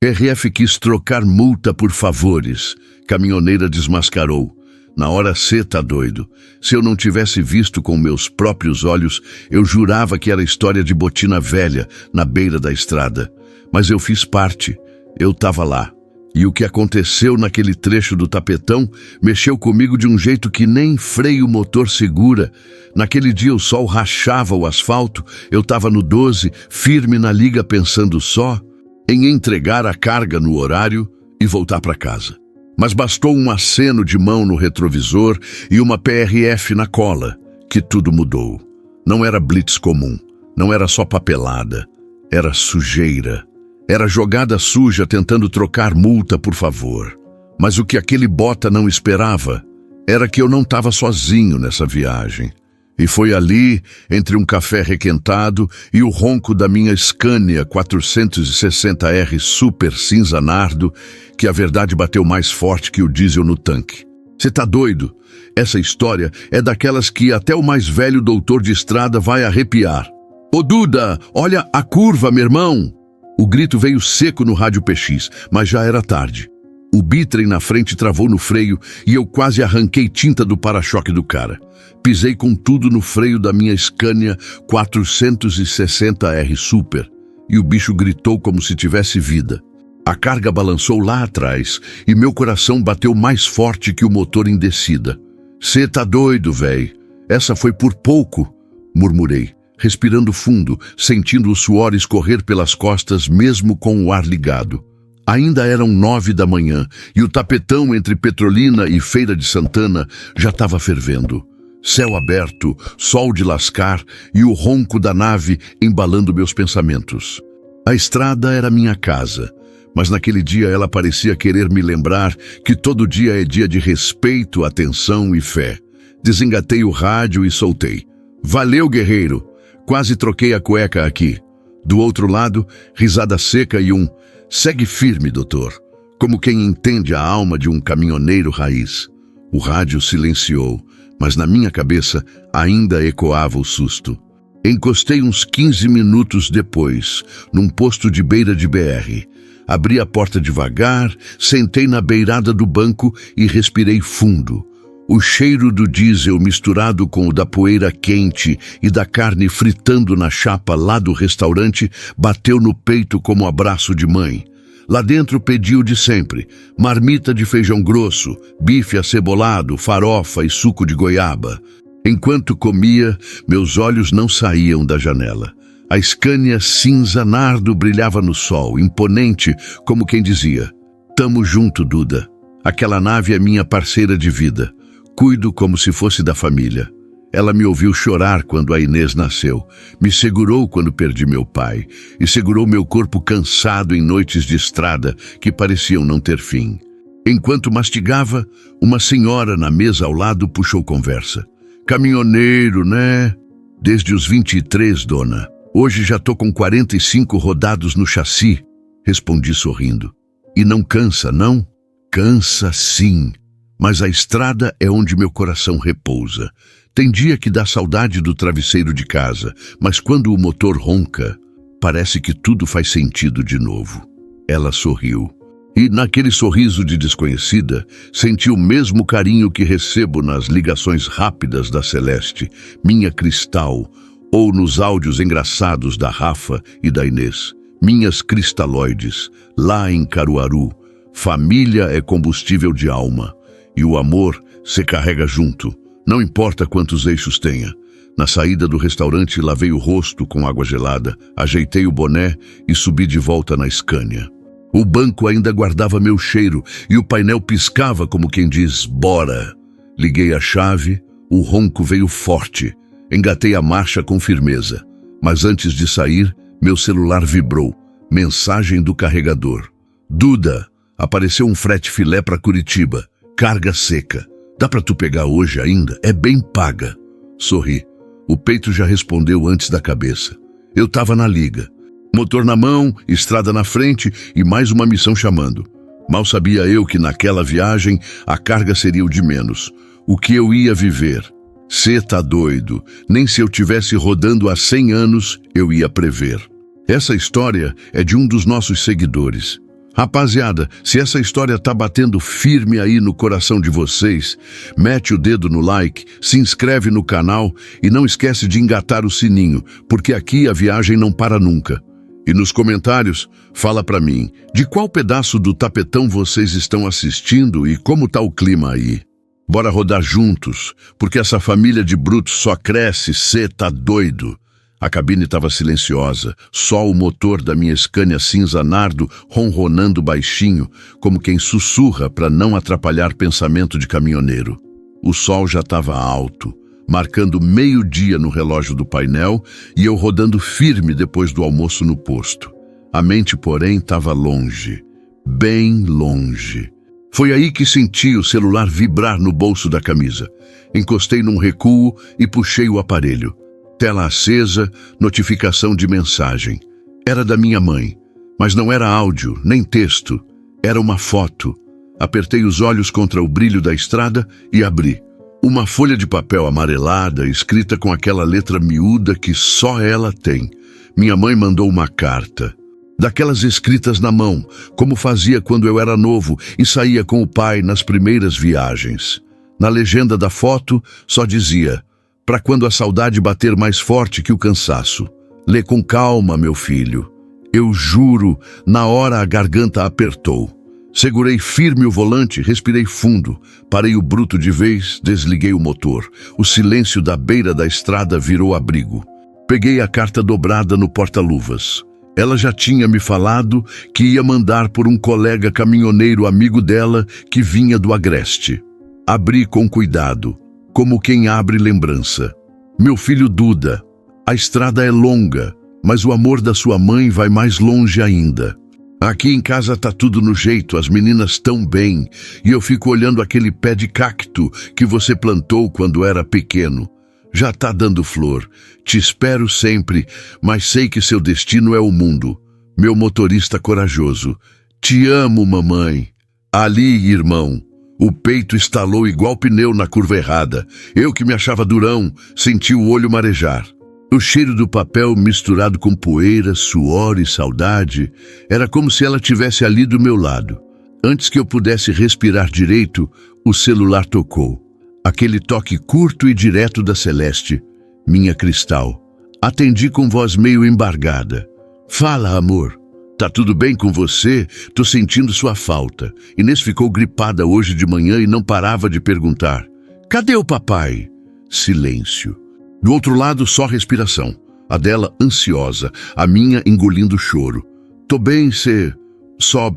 RF quis trocar multa por favores. Caminhoneira desmascarou. Na hora C tá doido. Se eu não tivesse visto com meus próprios olhos, eu jurava que era história de botina velha, na beira da estrada. Mas eu fiz parte. Eu tava lá. E o que aconteceu naquele trecho do tapetão mexeu comigo de um jeito que nem freio motor segura. Naquele dia o sol rachava o asfalto, eu tava no 12, firme na liga pensando só em entregar a carga no horário e voltar para casa. Mas bastou um aceno de mão no retrovisor e uma PRF na cola, que tudo mudou. Não era blitz comum, não era só papelada, era sujeira. Era jogada suja tentando trocar multa por favor. Mas o que aquele bota não esperava era que eu não estava sozinho nessa viagem. E foi ali, entre um café requentado e o ronco da minha Scania 460R Super Cinza Nardo, que a verdade bateu mais forte que o diesel no tanque. Você tá doido? Essa história é daquelas que até o mais velho doutor de estrada vai arrepiar. Ô Duda, olha a curva, meu irmão! O grito veio seco no rádio PX, mas já era tarde. O bitrem na frente travou no freio e eu quase arranquei tinta do para-choque do cara. Pisei com tudo no freio da minha Scania 460R Super e o bicho gritou como se tivesse vida. A carga balançou lá atrás e meu coração bateu mais forte que o motor em descida. Cê tá doido, véi? Essa foi por pouco, murmurei, respirando fundo, sentindo o suor escorrer pelas costas mesmo com o ar ligado. Ainda eram 9 da manhã e o tapetão entre Petrolina e Feira de Santana já estava fervendo. Céu aberto, sol de lascar e o ronco da nave embalando meus pensamentos. A estrada era minha casa, mas naquele dia ela parecia querer me lembrar que todo dia é dia de respeito, atenção e fé. Desengatei o rádio e soltei. Valeu, guerreiro! Quase troquei a cueca aqui. Do outro lado, risada seca e um segue firme, doutor, como quem entende a alma de um caminhoneiro raiz. O rádio silenciou, mas na minha cabeça ainda ecoava o susto. Encostei uns 15 minutos depois, num posto de beira de BR. Abri a porta devagar, sentei na beirada do banco e respirei fundo. O cheiro do diesel misturado com o da poeira quente e da carne fritando na chapa lá do restaurante bateu no peito como abraço de mãe. Lá dentro pedi o de sempre, marmita de feijão grosso, bife acebolado, farofa e suco de goiaba. Enquanto comia, meus olhos não saíam da janela. A Scania cinza nardo brilhava no sol, imponente, como quem dizia: "Tamo junto, Duda. Aquela nave é minha parceira de vida. Cuido como se fosse da família." Ela me ouviu chorar quando a Inês nasceu, me segurou quando perdi meu pai e segurou meu corpo cansado em noites de estrada que pareciam não ter fim. Enquanto mastigava, uma senhora na mesa ao lado puxou conversa. "Caminhoneiro, né?" "Desde os 23, dona. Hoje já tô com 45 rodados no chassi", respondi sorrindo. "E não cansa, não?" "Cansa, sim. Mas a estrada é onde meu coração repousa. Tem dia que dá saudade do travesseiro de casa, mas quando o motor ronca, parece que tudo faz sentido de novo." Ela sorriu. E naquele sorriso de desconhecida, senti o mesmo carinho que recebo nas ligações rápidas da Celeste, minha Cristal, ou nos áudios engraçados da Rafa e da Inês. Minhas cristaloides, lá em Caruaru. Família é combustível de alma. E o amor se carrega junto, não importa quantos eixos tenha. Na saída do restaurante, lavei o rosto com água gelada, ajeitei o boné e subi de volta na Scania. O banco ainda guardava meu cheiro e o painel piscava como quem diz: "Bora!" Liguei a chave, o ronco veio forte. Engatei a marcha com firmeza. Mas antes de sair, meu celular vibrou. Mensagem do carregador: "Duda, apareceu um frete filé para Curitiba. Carga seca. Dá pra tu pegar hoje ainda? É bem paga." Sorri. O peito já respondeu antes da cabeça. Eu tava na liga. Motor na mão, estrada na frente e mais uma missão chamando. Mal sabia eu que naquela viagem a carga seria o de menos. O que eu ia viver? Cê tá doido. Nem se eu tivesse rodando há 100 anos eu ia prever. Essa história é de um dos nossos seguidores. Rapaziada, se essa história tá batendo firme aí no coração de vocês, mete o dedo no like, se inscreve no canal e não esquece de engatar o sininho, porque aqui a viagem não para nunca. E nos comentários, fala pra mim, de qual pedaço do tapetão vocês estão assistindo e como tá o clima aí? Bora rodar juntos, porque essa família de brutos só cresce, cê tá doido. A cabine estava silenciosa, só o motor da minha Scania cinza nardo ronronando baixinho, como quem sussurra para não atrapalhar pensamento de caminhoneiro. O sol já estava alto, marcando meio-dia no relógio do painel e eu rodando firme depois do almoço no posto. A mente, porém, estava longe, bem longe. Foi aí que senti o celular vibrar no bolso da camisa. Encostei num recuo e puxei o aparelho. Tela acesa, notificação de mensagem. Era da minha mãe, mas não era áudio, nem texto. Era uma foto. Apertei os olhos contra o brilho da estrada e abri. Uma folha de papel amarelada, escrita com aquela letra miúda que só ela tem. Minha mãe mandou uma carta. Daquelas escritas na mão, como fazia quando eu era novo e saía com o pai nas primeiras viagens. Na legenda da foto, só dizia: para quando a saudade bater mais forte que o cansaço. Lê com calma, meu filho. Eu juro, na hora a garganta apertou. Segurei firme o volante, respirei fundo. Parei o bruto de vez, desliguei o motor. O silêncio da beira da estrada virou abrigo. Peguei a carta dobrada no porta-luvas. Ela já tinha me falado que ia mandar por um colega caminhoneiro amigo dela que vinha do Agreste. Abri com cuidado, como quem abre lembrança. Meu filho Duda, a estrada é longa, mas o amor da sua mãe vai mais longe ainda. Aqui em casa tá tudo no jeito, as meninas tão bem, e eu fico olhando aquele pé de cacto que você plantou quando era pequeno. Já tá dando flor. Te espero sempre, mas sei que seu destino é o mundo. Meu motorista corajoso. Te amo, mamãe. Ali, irmão. O peito estalou igual pneu na curva errada. Eu que me achava durão, senti o olho marejar. O cheiro do papel misturado com poeira, suor e saudade, era como se ela tivesse ali do meu lado. Antes que eu pudesse respirar direito, o celular tocou. Aquele toque curto e direto da Celeste, minha Cristal. Atendi com voz meio embargada. Fala, amor. Tá tudo bem com você? Tô sentindo sua falta. Inês ficou gripada hoje de manhã e não parava de perguntar. Cadê o papai? Silêncio. Do outro lado, só respiração. A dela ansiosa, a minha engolindo choro. Tô bem, cê... Só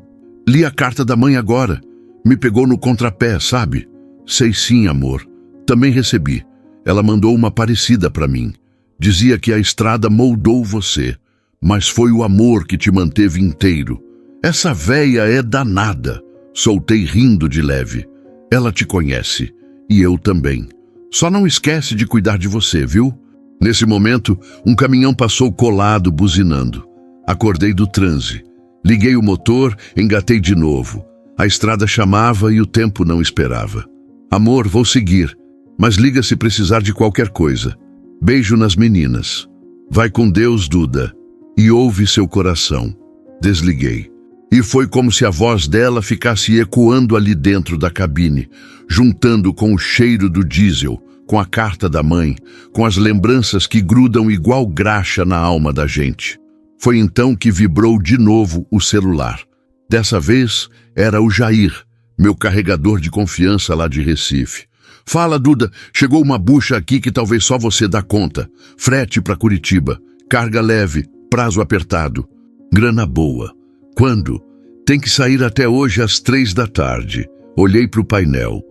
li a carta da mãe agora. Me pegou no contrapé, sabe? Sei sim, amor. Também recebi. Ela mandou uma parecida pra mim. Dizia que a estrada moldou você. Mas foi o amor que te manteve inteiro. Essa véia é danada. Soltei rindo de leve. Ela te conhece. E eu também. Só não esquece de cuidar de você, viu? Nesse momento, um caminhão passou colado, buzinando. Acordei do transe. Liguei o motor, engatei de novo. A estrada chamava e o tempo não esperava. Amor, vou seguir. Mas liga se precisar de qualquer coisa. Beijo nas meninas. Vai com Deus, Duda. E ouve seu coração. Desliguei. E foi como se a voz dela ficasse ecoando ali dentro da cabine, juntando com o cheiro do diesel, com a carta da mãe, com as lembranças que grudam igual graxa na alma da gente. Foi então que vibrou de novo o celular. Dessa vez era o Jair, meu carregador de confiança lá de Recife. Fala, Duda, chegou uma bucha aqui que talvez só você dá conta. Frete para Curitiba, carga leve, prazo apertado. Grana boa. Quando? Tem que sair até hoje às 3 da tarde. Olhei para o painel.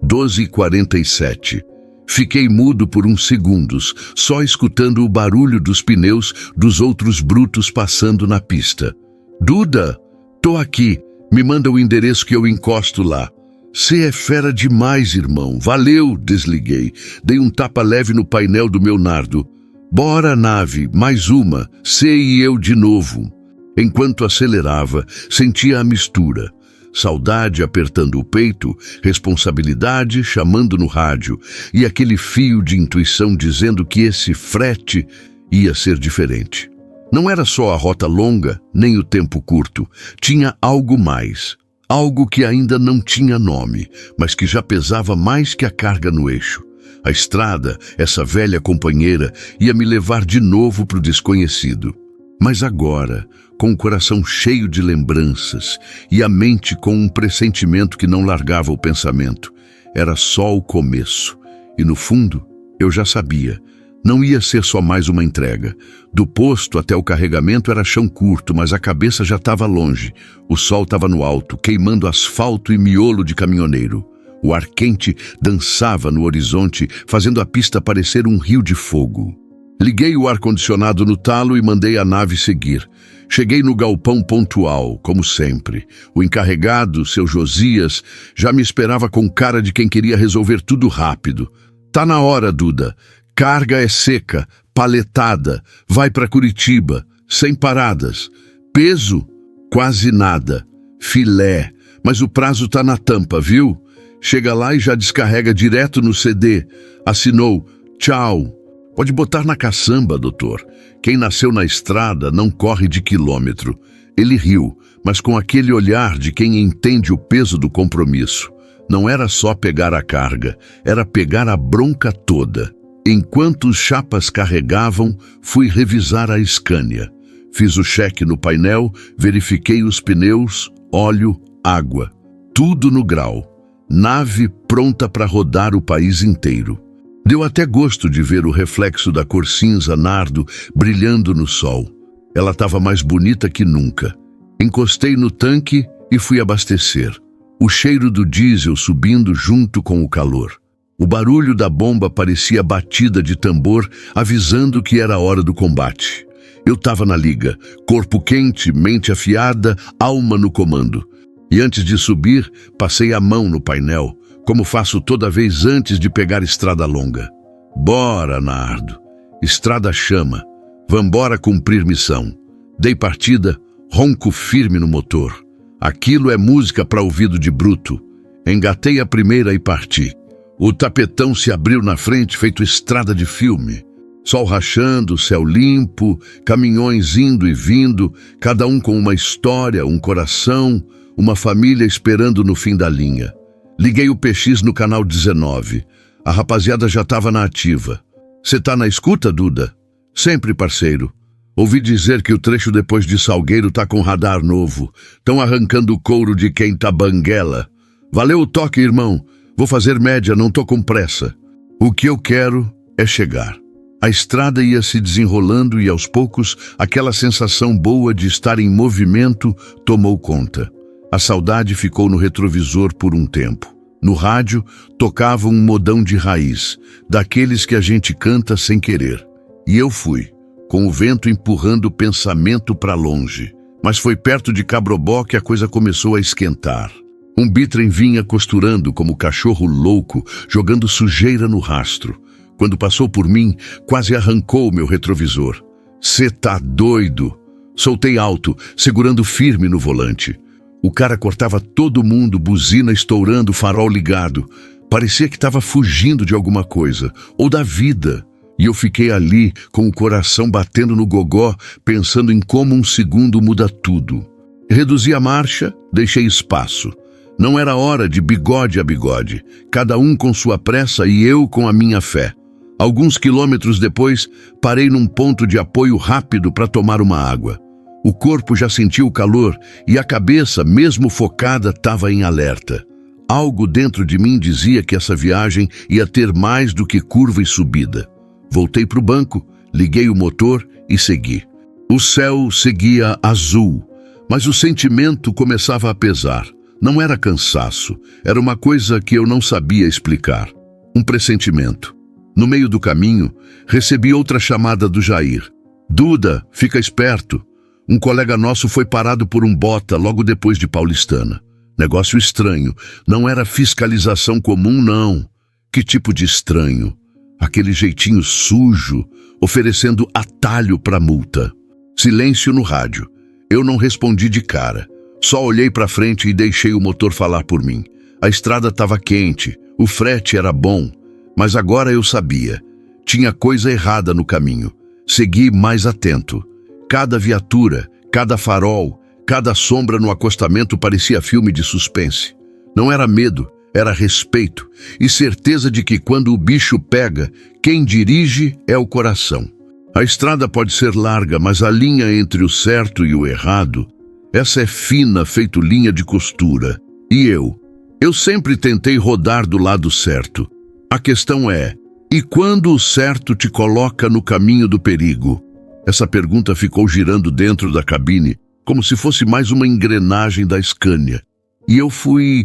12h47. Fiquei mudo por uns segundos, só escutando o barulho dos pneus dos outros brutos passando na pista. Duda, tô aqui. Me manda o endereço que eu encosto lá. Cê é fera demais, irmão. Valeu, desliguei. Dei um tapa leve no painel do meu nardo. Bora, nave, mais uma, cê e eu de novo. Enquanto acelerava, sentia a mistura. Saudade apertando o peito, responsabilidade chamando no rádio e aquele fio de intuição dizendo que esse frete ia ser diferente. Não era só a rota longa, nem o tempo curto. Tinha algo mais. Algo que ainda não tinha nome, mas que já pesava mais que a carga no eixo. A estrada, essa velha companheira, ia me levar de novo para o desconhecido. Mas agora, com o coração cheio de lembranças e a mente com um pressentimento que não largava o pensamento, era só o começo. E no fundo, eu já sabia. Não ia ser só mais uma entrega. Do posto até o carregamento era chão curto, mas a cabeça já estava longe. O sol estava no alto, queimando asfalto e miolo de caminhoneiro. O ar quente dançava no horizonte, fazendo a pista parecer um rio de fogo. Liguei o ar-condicionado no talo e mandei a nave seguir. Cheguei no galpão pontual, como sempre. O encarregado, seu Josias, já me esperava com cara de quem queria resolver tudo rápido. Tá na hora, Duda. Carga é seca, paletada, vai para Curitiba, sem paradas. Peso? Quase nada. Filé, mas o prazo tá na tampa, viu? Chega lá e já descarrega direto no CD. Assinou, tchau. Pode botar na caçamba, doutor. Quem nasceu na estrada não corre de quilômetro. Ele riu, mas com aquele olhar de quem entende o peso do compromisso. Não era só pegar a carga, era pegar a bronca toda. Enquanto os chapas carregavam, fui revisar a Scania. Fiz o cheque no painel, verifiquei os pneus, óleo, água. Tudo no grau. Nave pronta para rodar o país inteiro. Deu até gosto de ver o reflexo da cor cinza nardo brilhando no sol. Ela estava mais bonita que nunca. Encostei no tanque e fui abastecer. O cheiro do diesel subindo junto com o calor. O barulho da bomba parecia batida de tambor, avisando que era a hora do combate. Eu estava na liga, corpo quente, mente afiada, alma no comando. E antes de subir, passei a mão no painel, como faço toda vez antes de pegar estrada longa. Bora, Nardo. Estrada chama. Vambora cumprir missão. Dei partida, ronco firme no motor. Aquilo é música para ouvido de bruto. Engatei a primeira e parti. O tapetão se abriu na frente, feito estrada de filme. Sol rachando, céu limpo, caminhões indo e vindo, cada um com uma história, um coração, uma família esperando no fim da linha. Liguei o PX no canal 19. A rapaziada já estava na ativa. Cê tá na escuta, Duda? Sempre, parceiro. Ouvi dizer que o trecho depois de Salgueiro tá com radar novo. Tão arrancando o couro de quem tá banguela. Valeu o toque, irmão. Vou fazer média, não tô com pressa. O que eu quero é chegar. A estrada ia se desenrolando e, aos poucos, aquela sensação boa de estar em movimento tomou conta. A saudade ficou no retrovisor por um tempo. No rádio, tocava um modão de raiz, daqueles que a gente canta sem querer. E eu fui, com o vento empurrando o pensamento para longe. Mas foi perto de Cabrobó que a coisa começou a esquentar. Um bitrem vinha costurando como cachorro louco, jogando sujeira no rastro. Quando passou por mim, quase arrancou o meu retrovisor. Cê tá doido? Soltei alto, segurando firme no volante. O cara cortava todo mundo, buzina estourando, farol ligado. Parecia que estava fugindo de alguma coisa, ou da vida. E eu fiquei ali, com o coração batendo no gogó, pensando em como um segundo muda tudo. Reduzi a marcha, deixei espaço. Não era hora de bigode a bigode, cada um com sua pressa e eu com a minha fé. Alguns quilômetros depois, parei num ponto de apoio rápido para tomar uma água. O corpo já sentiu o calor e a cabeça, mesmo focada, estava em alerta. Algo dentro de mim dizia que essa viagem ia ter mais do que curva e subida. Voltei para o banco, liguei o motor e segui. O céu seguia azul, mas o sentimento começava a pesar. Não era cansaço, era uma coisa que eu não sabia explicar. Um pressentimento. No meio do caminho, recebi outra chamada do Jair. Duda, fica esperto. Um colega nosso foi parado por um bota logo depois de Paulistana. Negócio estranho. Não era fiscalização comum, não. Que tipo de estranho? Aquele jeitinho sujo, oferecendo atalho para multa. Silêncio no rádio. Eu não respondi de cara. Só olhei para frente e deixei o motor falar por mim. A estrada estava quente, o frete era bom, mas agora eu sabia. Tinha coisa errada no caminho. Segui mais atento. Cada viatura, cada farol, cada sombra no acostamento parecia filme de suspense. Não era medo, era respeito e certeza de que quando o bicho pega, quem dirige é o coração. A estrada pode ser larga, mas a linha entre o certo e o errado, essa é fina, feito linha de costura. E eu sempre tentei rodar do lado certo. A questão é, e quando o certo te coloca no caminho do perigo? Essa pergunta ficou girando dentro da cabine, como se fosse mais uma engrenagem da Scania. E eu fui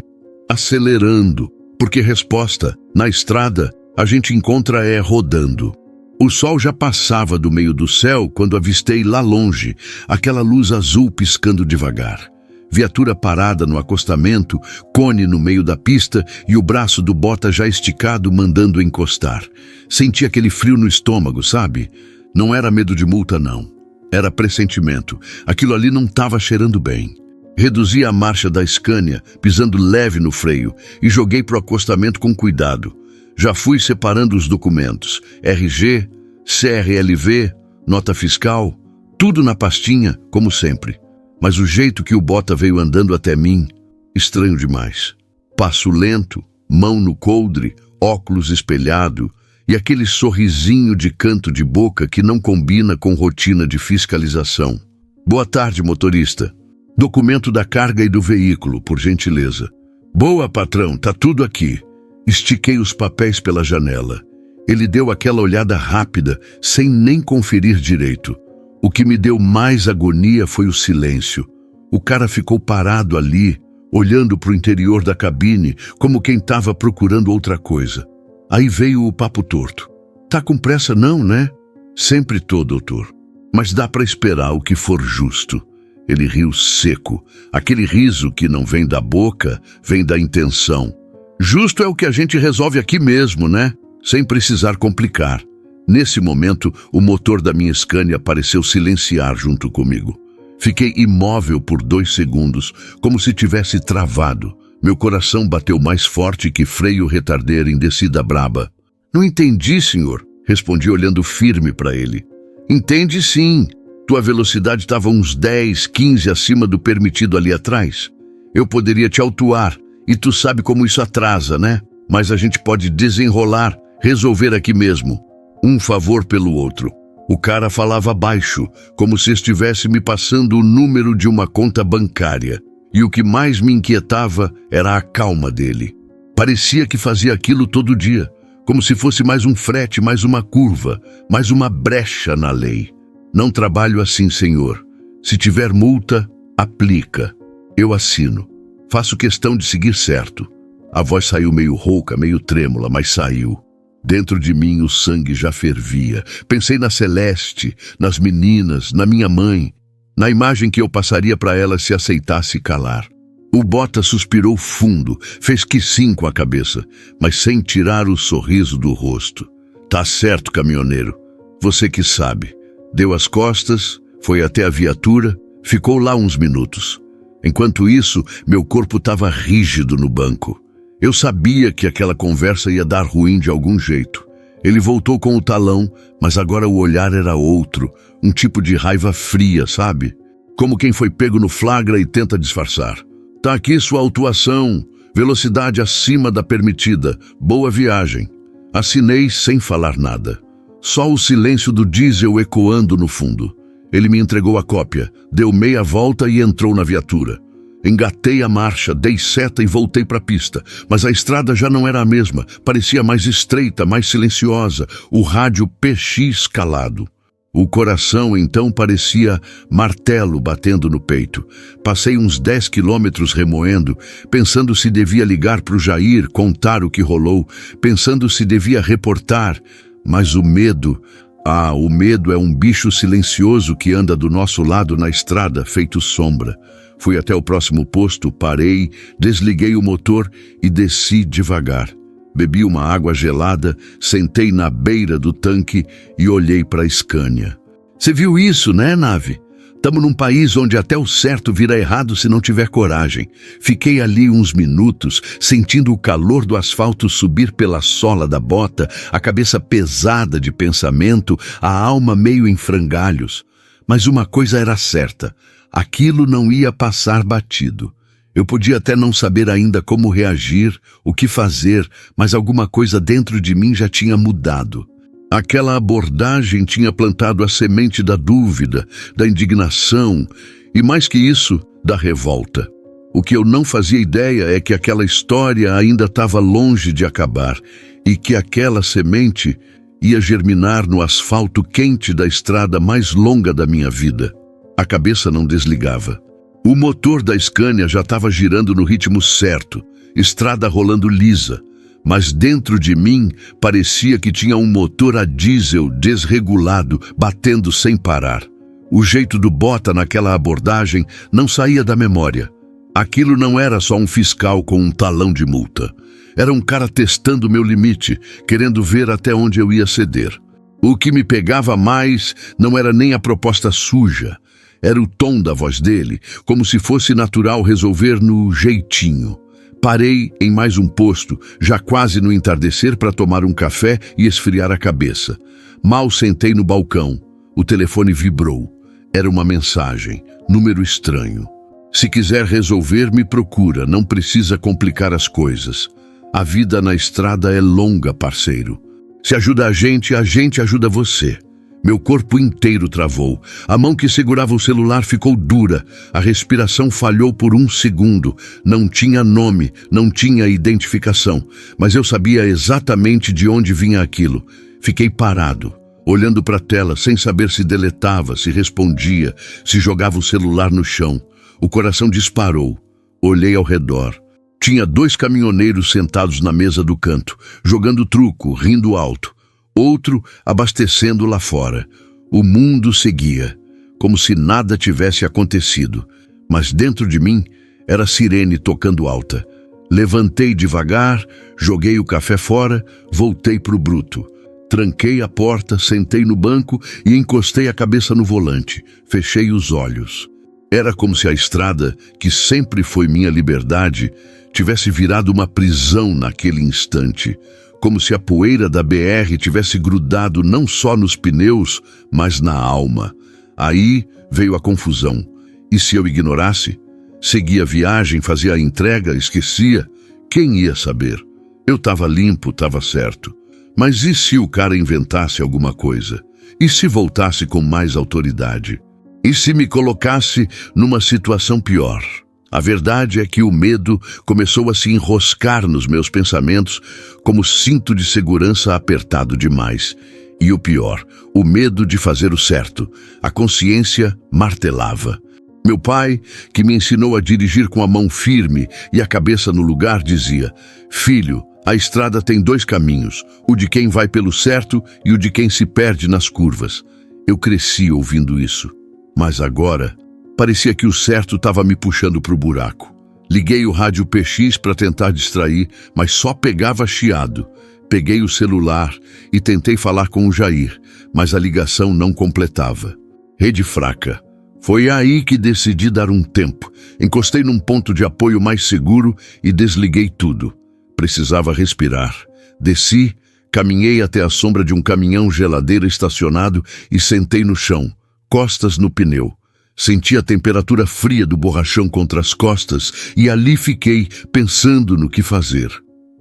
acelerando, porque resposta, na estrada, a gente encontra rodando. O sol já passava do meio do céu quando avistei lá longe aquela luz azul piscando devagar. Viatura parada no acostamento, cone no meio da pista e o braço do bota já esticado mandando encostar. Senti aquele frio no estômago, sabe? Não era medo de multa, não. Era pressentimento. Aquilo ali não estava cheirando bem. Reduzi a marcha da Scania, pisando leve no freio, e joguei pro acostamento com cuidado. Já fui separando os documentos, RG, CRLV, nota fiscal, tudo na pastinha, como sempre. Mas o jeito que o bota veio andando até mim, estranho demais. Passo lento, mão no coldre, óculos espelhado e aquele sorrisinho de canto de boca que não combina com rotina de fiscalização. Boa tarde, motorista. Documento da carga e do veículo, por gentileza. Boa, patrão, tá tudo aqui. Estiquei os papéis pela janela. Ele deu aquela olhada rápida, sem nem conferir direito. O que me deu mais agonia foi o silêncio. O cara ficou parado ali, olhando para o interior da cabine, como quem estava procurando outra coisa. Aí veio o papo torto. Tá com pressa não, né? Sempre tô, doutor. Mas dá para esperar o que for justo. Ele riu seco. Aquele riso que não vem da boca, vem da intenção. Justo é o que a gente resolve aqui mesmo, né? Sem precisar complicar. Nesse momento, o motor da minha Scania pareceu silenciar junto comigo. Fiquei imóvel por 2 segundos, como se tivesse travado. Meu coração bateu mais forte que freio retardeiro em descida braba. Não entendi, senhor, respondi olhando firme para ele. Entende sim. Tua velocidade estava uns 10, 15 acima do permitido ali atrás. Eu poderia te autuar, e tu sabe como isso atrasa, né? Mas a gente pode desenrolar, resolver aqui mesmo. Um favor pelo outro. O cara falava baixo, como se estivesse me passando o número de uma conta bancária. E o que mais me inquietava era a calma dele. Parecia que fazia aquilo todo dia, como se fosse mais um frete, mais uma curva, mais uma brecha na lei. Não trabalho assim, senhor. Se tiver multa, aplica. Eu assino. Faço questão de seguir certo. A voz saiu meio rouca, meio trêmula, mas saiu. Dentro de mim o sangue já fervia. Pensei na Celeste, nas meninas, na minha mãe, na imagem que eu passaria para ela se aceitasse calar. O Bota suspirou fundo, fez que sim com a cabeça, mas sem tirar o sorriso do rosto. Tá certo, caminhoneiro. Você que sabe. Deu as costas, foi até a viatura, ficou lá uns minutos. Enquanto isso, meu corpo estava rígido no banco. Eu sabia que aquela conversa ia dar ruim de algum jeito. Ele voltou com o talão, mas agora o olhar era outro, um tipo de raiva fria, sabe? Como quem foi pego no flagra e tenta disfarçar. Tá aqui sua autuação, velocidade acima da permitida, boa viagem. Assinei sem falar nada. Só o silêncio do diesel ecoando no fundo. Ele me entregou a cópia, deu meia volta e entrou na viatura. Engatei a marcha, dei seta e voltei para a pista, mas a estrada já não era a mesma, parecia mais estreita, mais silenciosa, o rádio PX calado. O coração então parecia martelo batendo no peito. Passei uns 10 quilômetros remoendo, pensando se devia ligar para o Jair, contar o que rolou, pensando se devia reportar, mas o medo é um bicho silencioso que anda do nosso lado na estrada, feito sombra. Fui até o próximo posto, parei, desliguei o motor e desci devagar. Bebi uma água gelada, sentei na beira do tanque e olhei para a Scania. Você viu isso, né, nave? Estamos num país onde até o certo vira errado se não tiver coragem. Fiquei ali uns minutos, sentindo o calor do asfalto subir pela sola da bota, a cabeça pesada de pensamento, a alma meio em frangalhos. Mas uma coisa era certa: aquilo não ia passar batido. Eu podia até não saber ainda como reagir, o que fazer, mas alguma coisa dentro de mim já tinha mudado. Aquela abordagem tinha plantado a semente da dúvida, da indignação e, mais que isso, da revolta. O que eu não fazia ideia é que aquela história ainda estava longe de acabar e que aquela semente ia germinar no asfalto quente da estrada mais longa da minha vida. A cabeça não desligava. O motor da Scania já estava girando no ritmo certo, estrada rolando lisa, mas dentro de mim parecia que tinha um motor a diesel desregulado, batendo sem parar. O jeito do Bota naquela abordagem não saía da memória. Aquilo não era só um fiscal com um talão de multa. Era um cara testando meu limite, querendo ver até onde eu ia ceder. O que me pegava mais não era nem a proposta suja. Era o tom da voz dele, como se fosse natural resolver no jeitinho. Parei em mais um posto, já quase no entardecer, para tomar um café e esfriar a cabeça. Mal sentei no balcão. O telefone vibrou. Era uma mensagem, número estranho. Se quiser resolver, me procura, não precisa complicar as coisas. A vida na estrada é longa, parceiro. Se ajuda a gente ajuda você. Meu corpo inteiro travou. A mão que segurava o celular ficou dura. A respiração falhou por um segundo. Não tinha nome, não tinha identificação. Mas eu sabia exatamente de onde vinha aquilo. Fiquei parado, olhando para a tela, sem saber se deletava, se respondia, se jogava o celular no chão. O coração disparou. Olhei ao redor. Tinha 2 caminhoneiros sentados na mesa do canto, jogando truco, rindo alto. Outro abastecendo lá fora. O mundo seguia, como se nada tivesse acontecido. Mas dentro de mim era a sirene tocando alta. Levantei devagar, joguei o café fora, voltei pro bruto. Tranquei a porta, sentei no banco e encostei a cabeça no volante. Fechei os olhos. Era como se a estrada, que sempre foi minha liberdade, tivesse virado uma prisão naquele instante. Como se a poeira da BR tivesse grudado não só nos pneus, mas na alma. Aí veio a confusão. E se eu ignorasse? Seguia a viagem, fazia a entrega, esquecia? Quem ia saber? Eu estava limpo, estava certo. Mas e se o cara inventasse alguma coisa? E se voltasse com mais autoridade? E se me colocasse numa situação pior? A verdade é que o medo começou a se enroscar nos meus pensamentos como cinto de segurança apertado demais. E o pior, o medo de fazer o certo. A consciência martelava. Meu pai, que me ensinou a dirigir com a mão firme e a cabeça no lugar, dizia: "Filho, a estrada tem 2 caminhos, o de quem vai pelo certo e o de quem se perde nas curvas." Eu cresci ouvindo isso. Mas agora, parecia que o certo estava me puxando para o buraco. Liguei o rádio PX para tentar distrair, mas só pegava chiado. Peguei o celular e tentei falar com o Jair, mas a ligação não completava. Rede fraca. Foi aí que decidi dar um tempo. Encostei num ponto de apoio mais seguro e desliguei tudo. Precisava respirar. Desci, caminhei até a sombra de um caminhão geladeira estacionado e sentei no chão, costas no pneu. Senti a temperatura fria do borrachão contra as costas e ali fiquei pensando no que fazer.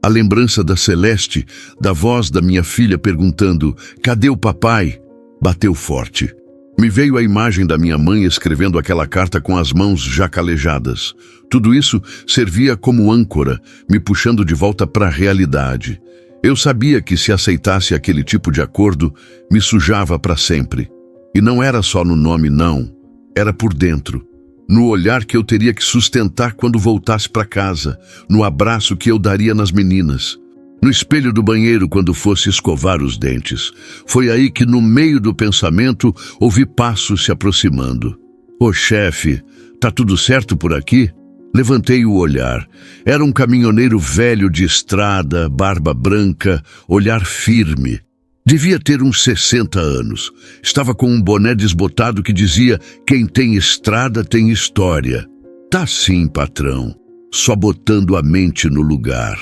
A lembrança da Celeste, da voz da minha filha perguntando: "Cadê o papai?", bateu forte. Me veio a imagem da minha mãe escrevendo aquela carta com as mãos já calejadas. Tudo isso servia como âncora, me puxando de volta para a realidade. Eu sabia que se aceitasse aquele tipo de acordo, me sujava para sempre. E não era só no nome, não. Era por dentro. No olhar que eu teria que sustentar quando voltasse para casa, no abraço que eu daria nas meninas, no espelho do banheiro quando fosse escovar os dentes. Foi aí que, no meio do pensamento, ouvi passos se aproximando. "Ô chefe, tá tudo certo por aqui?" Levantei o olhar. Era um caminhoneiro velho de estrada, barba branca, olhar firme. Devia ter uns 60 anos. Estava com um boné desbotado que dizia: "Quem tem estrada tem história." "Tá sim, patrão. Só botando a mente no lugar."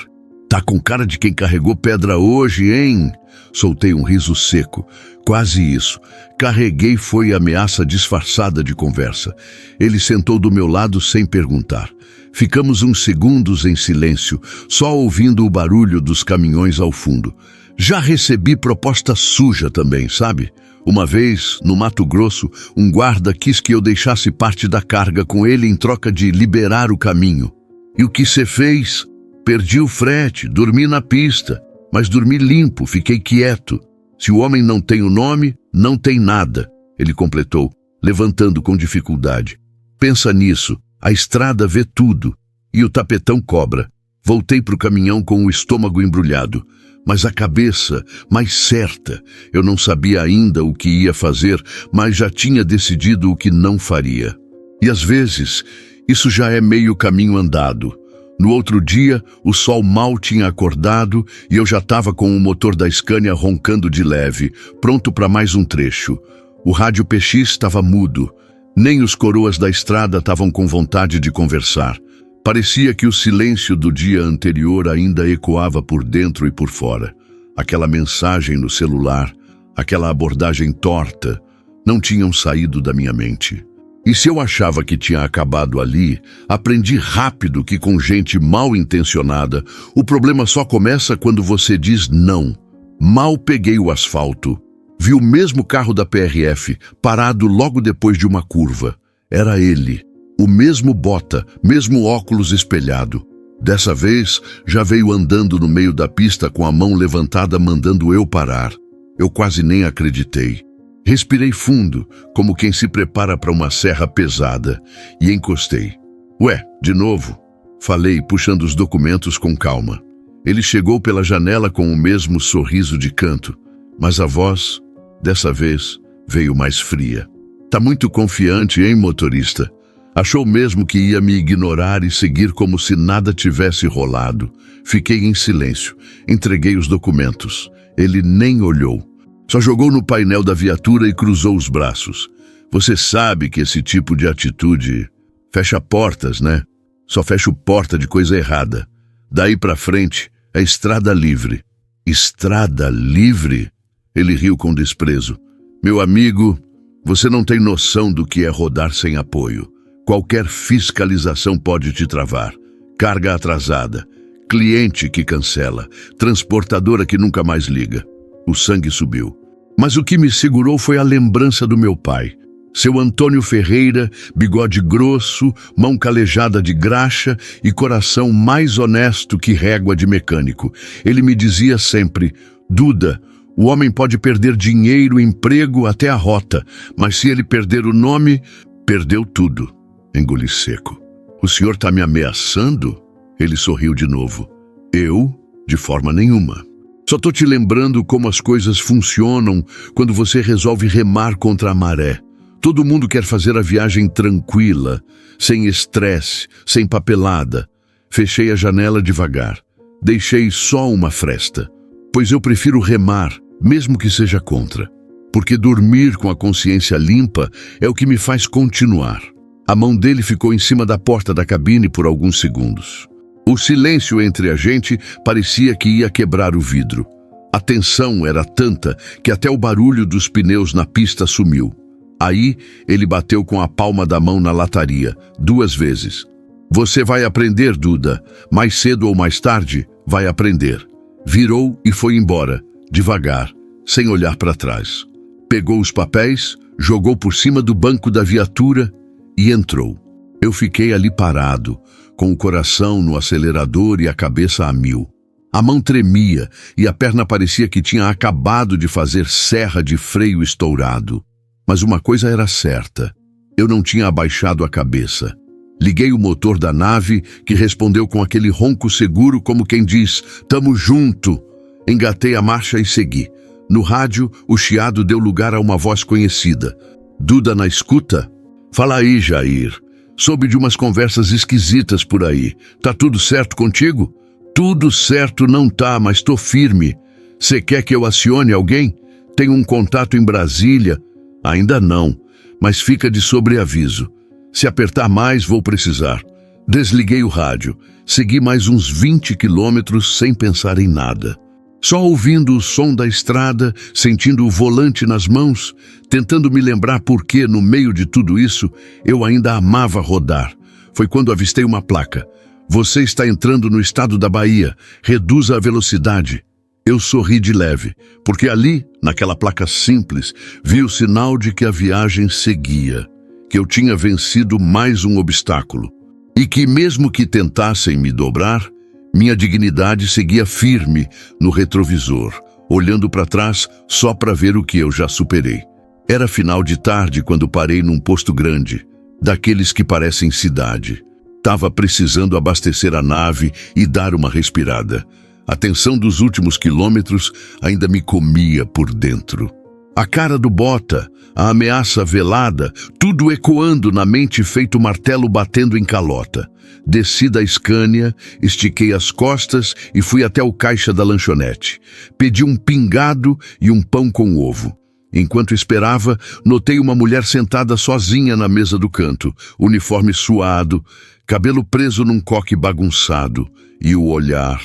Tá com cara de quem carregou pedra hoje, hein? Soltei um riso seco. Quase isso. Carreguei foi ameaça disfarçada de conversa. Ele sentou do meu lado sem perguntar. Ficamos uns segundos em silêncio, só ouvindo o barulho dos caminhões ao fundo. Já recebi proposta suja também, sabe? Uma vez, no Mato Grosso, um guarda quis que eu deixasse parte da carga com ele em troca de liberar o caminho. E o que cê fez? Perdi o frete, dormi na pista, mas dormi limpo, fiquei quieto. Se o homem não tem o nome, não tem nada, ele completou, levantando com dificuldade. Pensa nisso, a estrada vê tudo, e o tapetão cobra. Voltei pro caminhão com o estômago embrulhado, mas a cabeça mais certa. Eu não sabia ainda o que ia fazer, mas já tinha decidido o que não faria. E às vezes, isso já é meio caminho andado. No outro dia, o sol mal tinha acordado e eu já estava com o motor da Scania roncando de leve, pronto para mais um trecho. O rádio PX estava mudo. Nem os coroas da estrada estavam com vontade de conversar. Parecia que o silêncio do dia anterior ainda ecoava por dentro e por fora. Aquela mensagem no celular, aquela abordagem torta, não tinham saído da minha mente. E se eu achava que tinha acabado ali, aprendi rápido que com gente mal intencionada, o problema só começa quando você diz não. Mal peguei o asfalto. Vi o mesmo carro da PRF, parado logo depois de uma curva. Era ele. O mesmo bota, mesmo óculos espelhado. Dessa vez, já veio andando no meio da pista com a mão levantada mandando eu parar. Eu quase nem acreditei. Respirei fundo, como quem se prepara para uma serra pesada, e encostei. Ué, de novo? Falei, puxando os documentos com calma. Ele chegou pela janela com o mesmo sorriso de canto, mas a voz, dessa vez, veio mais fria. Tá muito confiante, hein, motorista? Achou mesmo que ia me ignorar e seguir como se nada tivesse rolado. Fiquei em silêncio, entreguei os documentos. Ele nem olhou. Só jogou no painel da viatura e cruzou os braços. Você sabe que esse tipo de atitude fecha portas, né? Só fecha porta de coisa errada. Daí pra frente, é estrada livre. Estrada livre? Ele riu com desprezo. Meu amigo, você não tem noção do que é rodar sem apoio. Qualquer fiscalização pode te travar. Carga atrasada, cliente que cancela, transportadora que nunca mais liga. O sangue subiu. Mas o que me segurou foi a lembrança do meu pai. Seu Antônio Ferreira, bigode grosso, mão calejada de graxa e coração mais honesto que régua de mecânico. Ele me dizia sempre, Duda, o homem pode perder dinheiro, emprego, até a rota, mas se ele perder o nome, perdeu tudo. Engoli seco. O senhor está me ameaçando? Ele sorriu de novo. Eu? De forma nenhuma. Só tô te lembrando como as coisas funcionam quando você resolve remar contra a maré. Todo mundo quer fazer a viagem tranquila, sem estresse, sem papelada. Fechei a janela devagar. Deixei só uma fresta. Pois eu prefiro remar, mesmo que seja contra. Porque dormir com a consciência limpa é o que me faz continuar. A mão dele ficou em cima da porta da cabine por alguns segundos. O silêncio entre a gente parecia que ia quebrar o vidro. A tensão era tanta que até o barulho dos pneus na pista sumiu. Aí, ele bateu com a palma da mão na lataria, 2 vezes. Você vai aprender, Duda. Mais cedo ou mais tarde, vai aprender. Virou e foi embora, devagar, sem olhar para trás. Pegou os papéis, jogou por cima do banco da viatura e entrou. Eu fiquei ali parado, com o coração no acelerador e a cabeça a 1000. A mão tremia e a perna parecia que tinha acabado de fazer serra de freio estourado. Mas uma coisa era certa, eu não tinha abaixado a cabeça. Liguei o motor da nave, que respondeu com aquele ronco seguro como quem diz, tamo junto. Engatei a marcha e segui. No rádio, o chiado deu lugar a uma voz conhecida. Duda na escuta? Fala aí, Jair. Soube de umas conversas esquisitas por aí. Tá tudo certo contigo? Tudo certo não tá, mas tô firme. Cê quer que eu acione alguém? Tenho um contato em Brasília? Ainda não, mas fica de sobreaviso. Se apertar mais, vou precisar. Desliguei o rádio. Segui mais uns 20 quilômetros sem pensar em nada. Só ouvindo o som da estrada, sentindo o volante nas mãos, tentando me lembrar por que, no meio de tudo isso, eu ainda amava rodar. Foi quando avistei uma placa. Você está entrando no estado da Bahia. Reduza a velocidade. Eu sorri de leve, porque ali, naquela placa simples, vi o sinal de que a viagem seguia, que eu tinha vencido mais um obstáculo, e que mesmo que tentassem me dobrar, minha dignidade seguia firme no retrovisor, olhando para trás só para ver o que eu já superei. Era final de tarde quando parei num posto grande, daqueles que parecem cidade. Estava precisando abastecer a nave e dar uma respirada. A tensão dos últimos quilômetros ainda me comia por dentro. A cara do Bota, a ameaça velada, tudo ecoando na mente feito martelo batendo em calota. Desci da Scania, estiquei as costas e fui até o caixa da lanchonete. Pedi um pingado e um pão com ovo. Enquanto esperava, notei uma mulher sentada sozinha na mesa do canto, uniforme suado, cabelo preso num coque bagunçado e o olhar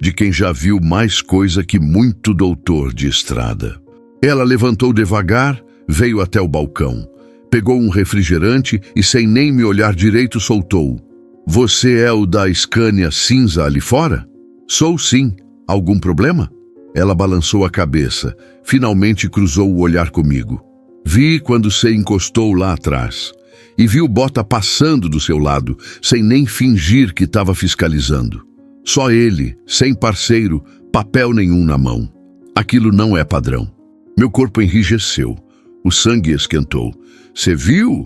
de quem já viu mais coisa que muito doutor de estrada. Ela levantou devagar, veio até o balcão, pegou um refrigerante e sem nem me olhar direito soltou. Você é o da Scania cinza ali fora? Sou sim. Algum problema? Ela balançou a cabeça, finalmente cruzou o olhar comigo. Vi quando você encostou lá atrás. E vi o Bota passando do seu lado, sem nem fingir que estava fiscalizando. Só ele, sem parceiro, papel nenhum na mão. Aquilo não é padrão. Meu corpo enrijeceu. O sangue esquentou. Você viu?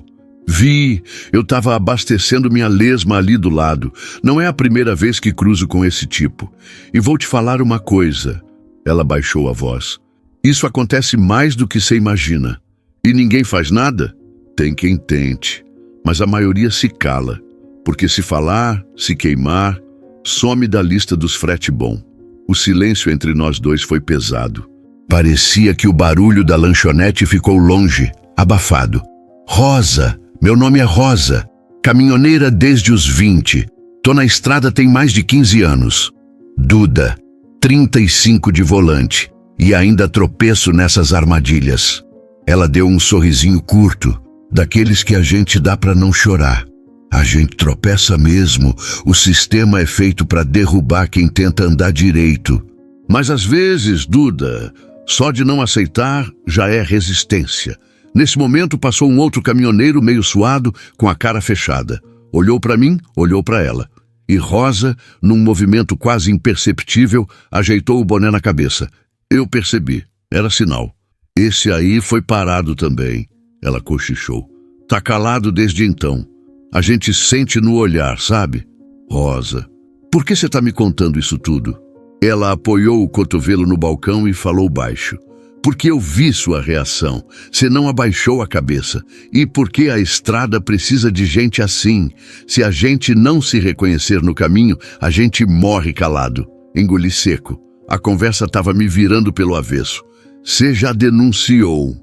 Vi. Eu estava abastecendo minha lesma ali do lado. Não é a primeira vez que cruzo com esse tipo. E vou te falar uma coisa. Ela baixou a voz. Isso acontece mais do que você imagina. E ninguém faz nada? Tem quem tente. Mas a maioria se cala. Porque se falar, se queimar, some da lista dos frete bom. O silêncio entre nós dois foi pesado. Parecia que o barulho da lanchonete ficou longe, abafado. Rosa, meu nome é Rosa. Caminhoneira desde os 20. Tô na estrada tem mais de 15 anos. Duda, 35 de volante. E ainda tropeço nessas armadilhas. Ela deu um sorrisinho curto, daqueles que a gente dá pra não chorar. A gente tropeça mesmo, o sistema é feito para derrubar quem tenta andar direito. Mas às vezes, Duda, só de não aceitar já é resistência. Nesse momento passou um outro caminhoneiro meio suado, com a cara fechada. Olhou para mim, olhou para ela. E Rosa, num movimento quase imperceptível, ajeitou o boné na cabeça. Eu percebi, era sinal. Esse aí foi parado também. Ela cochichou. Tá calado desde então. A gente sente no olhar, sabe? Rosa, por que você tá me contando isso tudo? Ela apoiou o cotovelo no balcão e falou baixo. Porque eu vi sua reação. Você não abaixou a cabeça. E porque a estrada precisa de gente assim. Se a gente não se reconhecer no caminho, a gente morre calado. Engoli seco. A conversa estava me virando pelo avesso. Você já denunciou?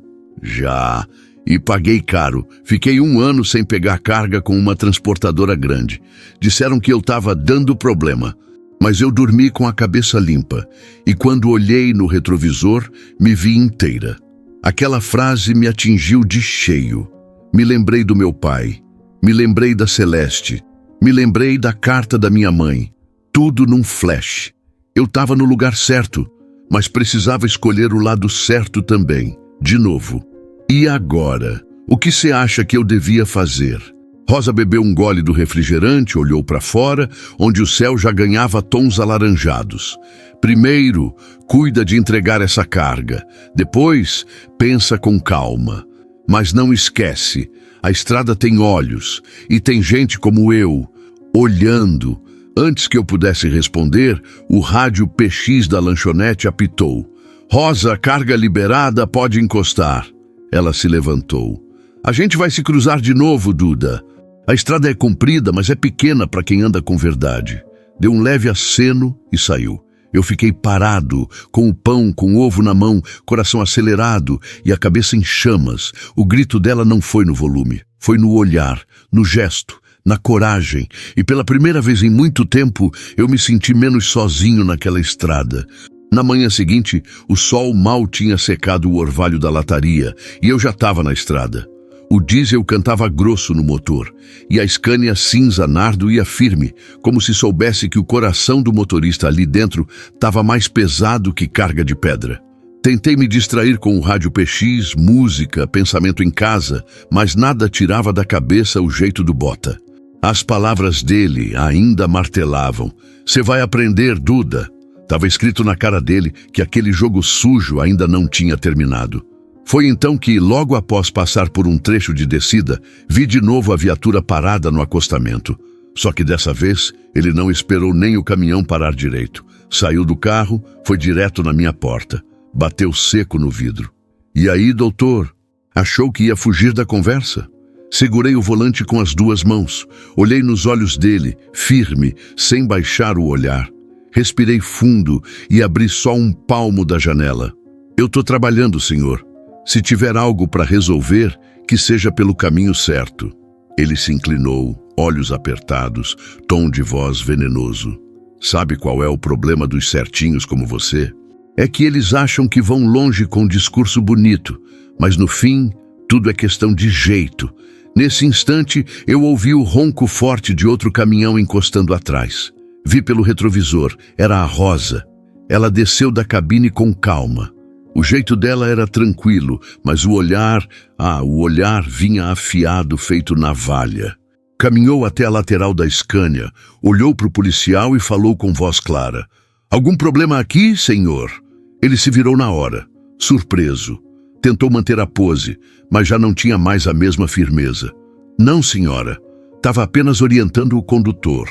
Já. E paguei caro. Fiquei 1 ano sem pegar carga com uma transportadora grande. Disseram que eu estava dando problema. Mas eu dormi com a cabeça limpa. E quando olhei no retrovisor, me vi inteira. Aquela frase me atingiu de cheio. Me lembrei do meu pai. Me lembrei da Celeste. Me lembrei da carta da minha mãe. Tudo num flash. Eu estava no lugar certo, mas precisava escolher o lado certo também. De novo. E agora? O que você acha que eu devia fazer? Rosa bebeu um gole do refrigerante, olhou para fora, onde o céu já ganhava tons alaranjados. Primeiro, cuida de entregar essa carga. Depois, pensa com calma. Mas não esquece, a estrada tem olhos, e tem gente como eu, olhando. Antes que eu pudesse responder, o rádio PX da lanchonete apitou. Rosa, carga liberada, pode encostar. Ela se levantou. A gente vai se cruzar de novo, Duda. A estrada é comprida, mas é pequena para quem anda com verdade. Deu um leve aceno e saiu. Eu fiquei parado, com o pão, com o ovo na mão, coração acelerado e a cabeça em chamas. O grito dela não foi no volume, foi no olhar, no gesto, na coragem, e pela primeira vez em muito tempo eu me senti menos sozinho naquela estrada. Na manhã seguinte, o sol mal tinha secado o orvalho da lataria e eu já estava na estrada. O diesel cantava grosso no motor e a Scania cinza nardo ia firme, como se soubesse que o coração do motorista ali dentro estava mais pesado que carga de pedra. Tentei me distrair com o rádio PX, música, pensamento em casa, mas nada tirava da cabeça o jeito do Bota. As palavras dele ainda martelavam. "Você vai aprender, Duda." Estava escrito na cara dele que aquele jogo sujo ainda não tinha terminado. Foi então que, logo após passar por um trecho de descida, vi de novo a viatura parada no acostamento. Só que dessa vez, ele não esperou nem o caminhão parar direito. Saiu do carro, foi direto na minha porta. Bateu seco no vidro. "E aí, doutor?" Achou que ia fugir da conversa? Segurei o volante com as duas mãos. Olhei nos olhos dele, firme, sem baixar o olhar. Respirei fundo e abri só um palmo da janela. "Eu estou trabalhando, senhor. Se tiver algo para resolver, que seja pelo caminho certo." Ele se inclinou, olhos apertados, tom de voz venenoso. "Sabe qual é o problema dos certinhos como você? É que eles acham que vão longe com um discurso bonito, mas no fim, tudo é questão de jeito." Nesse instante, eu ouvi o ronco forte de outro caminhão encostando atrás. Vi pelo retrovisor, era a Rosa. Ela desceu da cabine com calma. O jeito dela era tranquilo, mas o olhar vinha afiado, feito navalha. Caminhou até a lateral da Scania, olhou para o policial e falou com voz clara. "Algum problema aqui, senhor?" Ele se virou na hora, surpreso. Tentou manter a pose, mas já não tinha mais a mesma firmeza. "Não, senhora. Estava apenas orientando o condutor."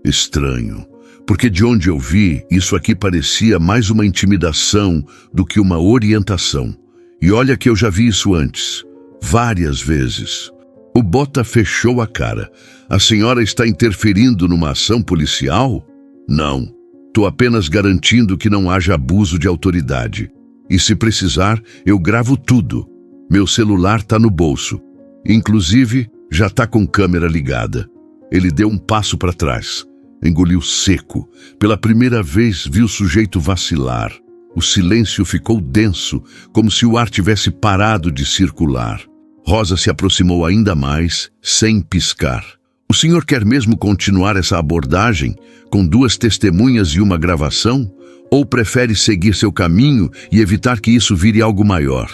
Estranho, porque de onde eu vi, isso aqui parecia mais uma intimidação do que uma orientação. E olha que eu já vi isso antes, várias vezes. O Bota fechou a cara. "A senhora está interferindo numa ação policial?" "Não. Estou apenas garantindo que não haja abuso de autoridade. E se precisar, eu gravo tudo. Meu celular está no bolso. Inclusive, já está com câmera ligada." Ele deu um passo para trás. Engoliu seco. Pela primeira vez vi o sujeito vacilar. O silêncio ficou denso, como se o ar tivesse parado de circular. Rosa se aproximou ainda mais, sem piscar. "O senhor quer mesmo continuar essa abordagem, com duas testemunhas e uma gravação? Ou prefere seguir seu caminho e evitar que isso vire algo maior?"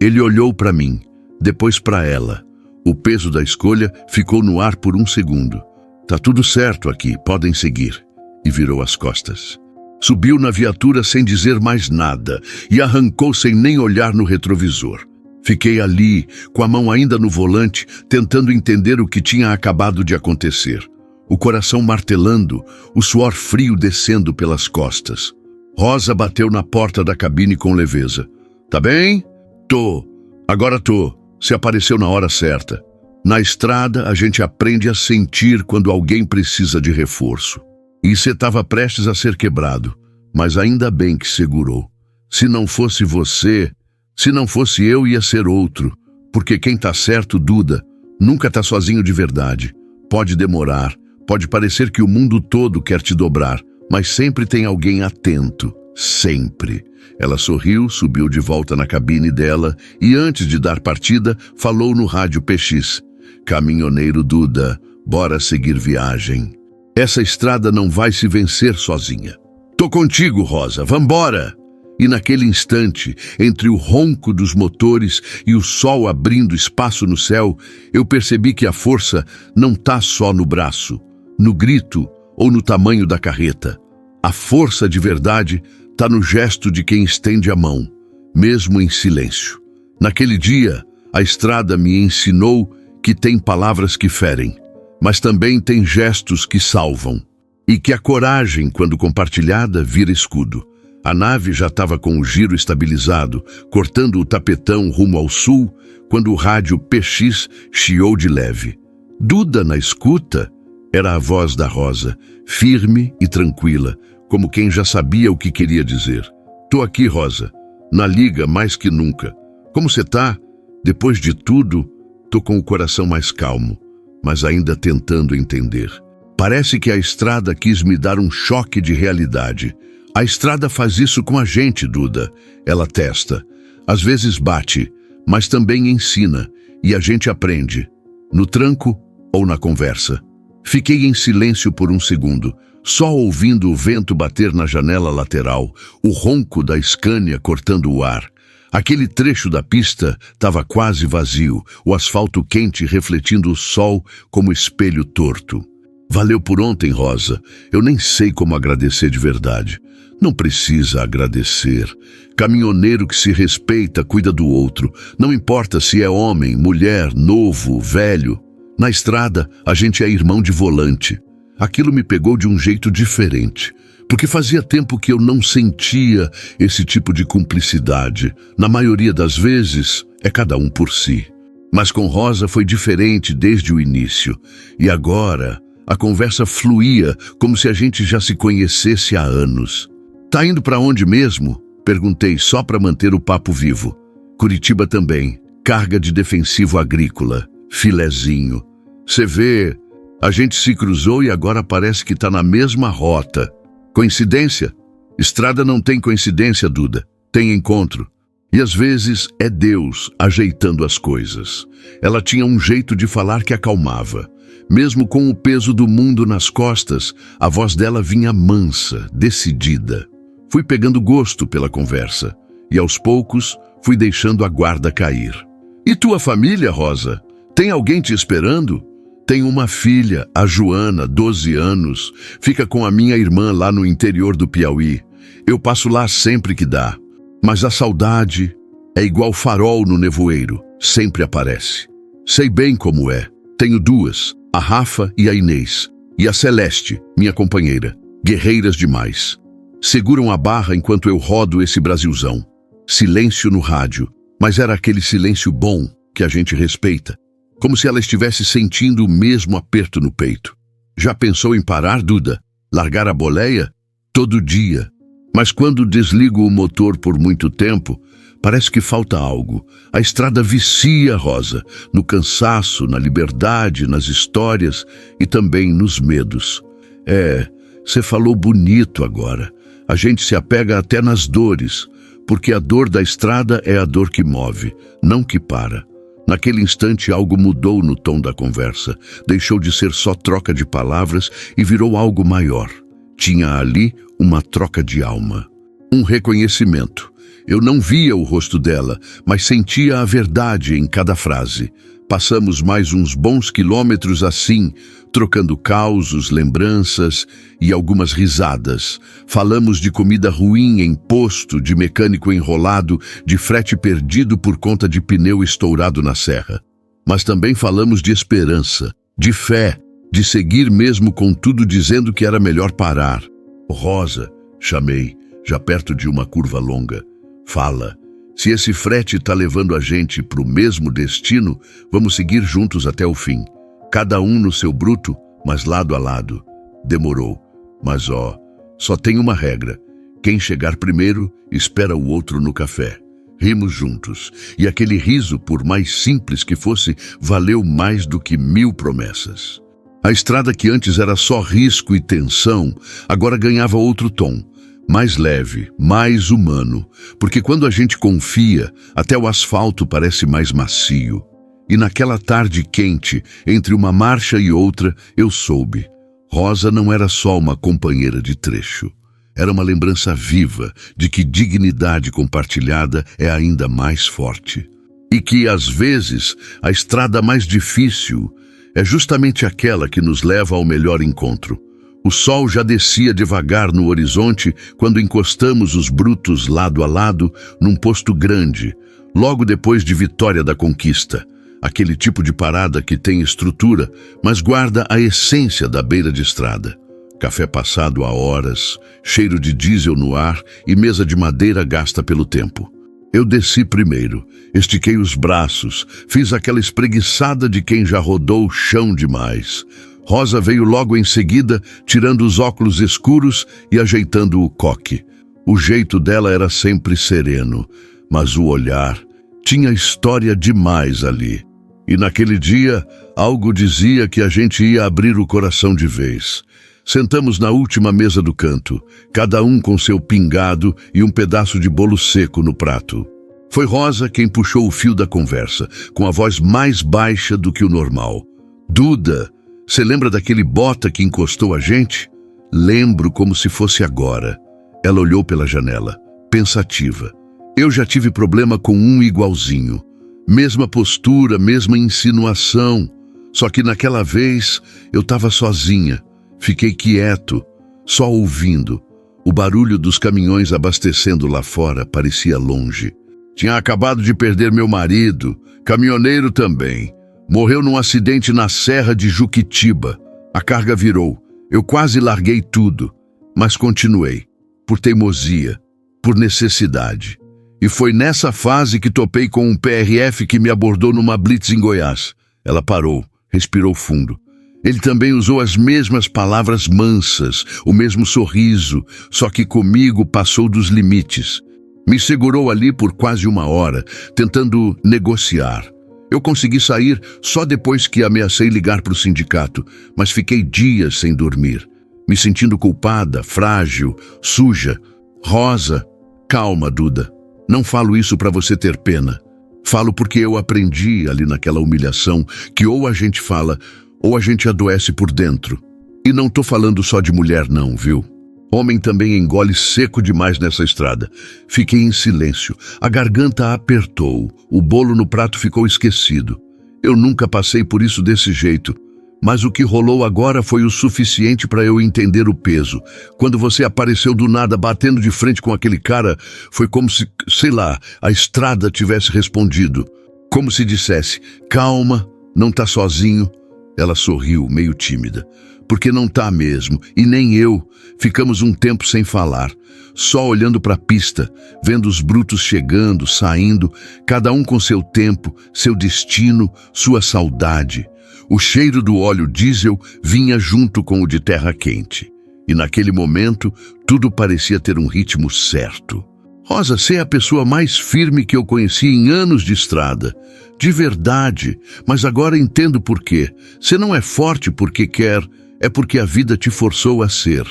Ele olhou para mim, depois para ela. O peso da escolha ficou no ar por um segundo. "Tá tudo certo aqui, podem seguir." E virou as costas. Subiu na viatura sem dizer mais nada e arrancou sem nem olhar no retrovisor. Fiquei ali, com a mão ainda no volante, tentando entender o que tinha acabado de acontecer. O coração martelando, o suor frio descendo pelas costas. Rosa bateu na porta da cabine com leveza. "Tá bem?" "Tô. Agora tô. Se apareceu na hora certa." Na estrada, a gente aprende a sentir quando alguém precisa de reforço. E você estava prestes a ser quebrado, mas ainda bem que segurou. Se não fosse você, se não fosse eu, ia ser outro. Porque quem tá certo, Duda, nunca tá sozinho de verdade. Pode demorar, pode parecer que o mundo todo quer te dobrar, mas sempre tem alguém atento. Sempre. Ela sorriu, subiu de volta na cabine dela e, antes de dar partida, falou no rádio PX. "Caminhoneiro Duda, bora seguir viagem. Essa estrada não vai se vencer sozinha. Tô contigo, Rosa, vambora!" E naquele instante, entre o ronco dos motores e o sol abrindo espaço no céu, eu percebi que a força não tá só no braço, no grito ou no tamanho da carreta. A força de verdade tá no gesto de quem estende a mão, mesmo em silêncio. Naquele dia, a estrada me ensinou que tem palavras que ferem, mas também tem gestos que salvam. E que a coragem, quando compartilhada, vira escudo. A nave já estava com o giro estabilizado, cortando o tapetão rumo ao sul, quando o rádio PX chiou de leve. "Duda na escuta?" Era a voz da Rosa, firme e tranquila, como quem já sabia o que queria dizer. "Tô aqui, Rosa, na liga mais que nunca. Como você tá? Depois de tudo, tô com o coração mais calmo. mas ainda tentando entender. Parece que a estrada quis me dar um choque de realidade. A estrada faz isso com a gente, Duda. Ela testa. Às vezes bate, mas também ensina, e a gente aprende. No tranco ou na conversa. Fiquei em silêncio por um segundo, só ouvindo o vento bater na janela lateral, o ronco da Scania cortando o ar. Aquele trecho da pista estava quase vazio, o asfalto quente refletindo o sol como espelho torto. Valeu por ontem, Rosa. Eu nem sei como agradecer de verdade. Não precisa agradecer. Caminhoneiro que se respeita cuida do outro. Não importa se é homem, mulher, novo, velho. Na estrada, a gente é irmão de volante. Aquilo me pegou de um jeito diferente, porque fazia tempo que eu não sentia esse tipo de cumplicidade. Na maioria das vezes, é cada um por si. Mas com Rosa foi diferente desde o início. E agora, a conversa fluía como se a gente já se conhecesse há anos. Tá indo para onde mesmo? Perguntei só para manter o papo vivo. Curitiba também. Carga de defensivo agrícola. Filezinho. Cê vê, a gente se cruzou e agora parece que tá na mesma rota. Coincidência? Estrada não tem coincidência, Duda. Tem encontro. E às vezes é Deus ajeitando as coisas. Ela tinha um jeito de falar que acalmava. Mesmo com o peso do mundo nas costas, a voz dela vinha mansa, decidida. Fui pegando gosto pela conversa e, aos poucos, fui deixando a guarda cair. E tua família, Rosa? Tem alguém te esperando? Tenho uma filha, a Joana, 12 anos. Fica com a minha irmã lá no interior do Piauí. Eu passo lá sempre que dá. Mas a saudade é igual farol no nevoeiro. Sempre aparece. Sei bem como é. Tenho duas, a Rafa e a Inês. E a Celeste, minha companheira. Guerreiras demais. Seguram a barra enquanto eu rodo esse Brasilzão. Silêncio no rádio, mas era aquele silêncio bom que a gente respeita. Como se ela estivesse sentindo o mesmo aperto no peito. Já pensou em parar, Duda? Largar a boleia? Todo dia. Mas quando desligo o motor por muito tempo, parece que falta algo. A estrada vicia, Rosa, no cansaço, na liberdade, nas histórias e também nos medos. Você falou bonito agora. A gente se apega até nas dores, porque a dor da estrada é a dor que move, não que para. Naquele instante algo mudou no tom da conversa, deixou de ser só troca de palavras e virou algo maior. Tinha ali uma troca de alma, um reconhecimento. Eu não via o rosto dela, mas sentia a verdade em cada frase. Passamos mais uns bons quilômetros assim, trocando causos, lembranças e algumas risadas. Falamos de comida ruim em posto, de mecânico enrolado, de frete perdido por conta de pneu estourado na serra. Mas também falamos de esperança, de fé, de seguir mesmo com tudo dizendo que era melhor parar. Rosa, chamei, já perto de uma curva longa. Fala. Se esse frete tá levando a gente pro mesmo destino, vamos seguir juntos até o fim. Cada um no seu bruto, mas lado a lado. Demorou. Mas só tem uma regra. Quem chegar primeiro, espera o outro no café. Rimos juntos. E aquele riso, por mais simples que fosse, valeu mais do que 1000 promessas. A estrada que antes era só risco e tensão, agora ganhava outro tom. Mais leve, mais humano, porque quando a gente confia, até o asfalto parece mais macio. E naquela tarde quente, entre uma marcha e outra, eu soube. Rosa não era só uma companheira de trecho. Era uma lembrança viva de que dignidade compartilhada é ainda mais forte. E que, às vezes, a estrada mais difícil é justamente aquela que nos leva ao melhor encontro. O sol já descia devagar no horizonte quando encostamos os brutos lado a lado num posto grande, logo depois de Vitória da Conquista. Aquele tipo de parada que tem estrutura, mas guarda a essência da beira de estrada. Café passado há horas, cheiro de diesel no ar e mesa de madeira gasta pelo tempo. Eu desci primeiro, estiquei os braços, fiz aquela espreguiçada de quem já rodou o chão demais. Rosa veio logo em seguida, tirando os óculos escuros e ajeitando o coque. O jeito dela era sempre sereno, mas o olhar tinha história demais ali. E naquele dia, algo dizia que a gente ia abrir o coração de vez. Sentamos na última mesa do canto, cada um com seu pingado e um pedaço de bolo seco no prato. Foi Rosa quem puxou o fio da conversa, com a voz mais baixa do que o normal. Duda, você lembra daquele bota que encostou a gente? Lembro como se fosse agora. Ela olhou pela janela, pensativa. Eu já tive problema com um igualzinho. Mesma postura, mesma insinuação. Só que naquela vez eu estava sozinha. Fiquei quieto, só ouvindo. O barulho dos caminhões abastecendo lá fora parecia longe. Tinha acabado de perder meu marido, caminhoneiro também. Morreu num acidente na Serra de Juquitiba. A carga virou. Eu quase larguei tudo, mas continuei. Por teimosia, por necessidade. E foi nessa fase que topei com um PRF que me abordou numa blitz em Goiás. Ela parou, respirou fundo. Ele também usou as mesmas palavras mansas, o mesmo sorriso, só que comigo passou dos limites. Me segurou ali por quase 1 hora, tentando negociar. Eu consegui sair só depois que ameacei ligar para o sindicato, mas fiquei dias sem dormir, me sentindo culpada, frágil, suja. Rosa, calma, Duda. Não falo isso para você ter pena. Falo porque eu aprendi ali naquela humilhação que ou a gente fala ou a gente adoece por dentro. E não tô falando só de mulher não, viu? Homem também engole seco demais nessa estrada. Fiquei em silêncio. A garganta apertou. O bolo no prato ficou esquecido. Eu nunca passei por isso desse jeito. Mas o que rolou agora foi o suficiente para eu entender o peso. Quando você apareceu do nada batendo de frente com aquele cara, foi como se, sei lá, a estrada tivesse respondido. Como se dissesse, calma, não tá sozinho. Ela sorriu, meio tímida. Porque não tá mesmo, e nem eu. Ficamos um tempo sem falar, só olhando para a pista, vendo os brutos chegando, saindo, cada um com seu tempo, seu destino, sua saudade. O cheiro do óleo diesel vinha junto com o de terra quente. E naquele momento, tudo parecia ter um ritmo certo. Rosa, você é a pessoa mais firme que eu conheci em anos de estrada. De verdade, mas agora entendo por quê. Você não é forte porque quer, é porque a vida te forçou a ser.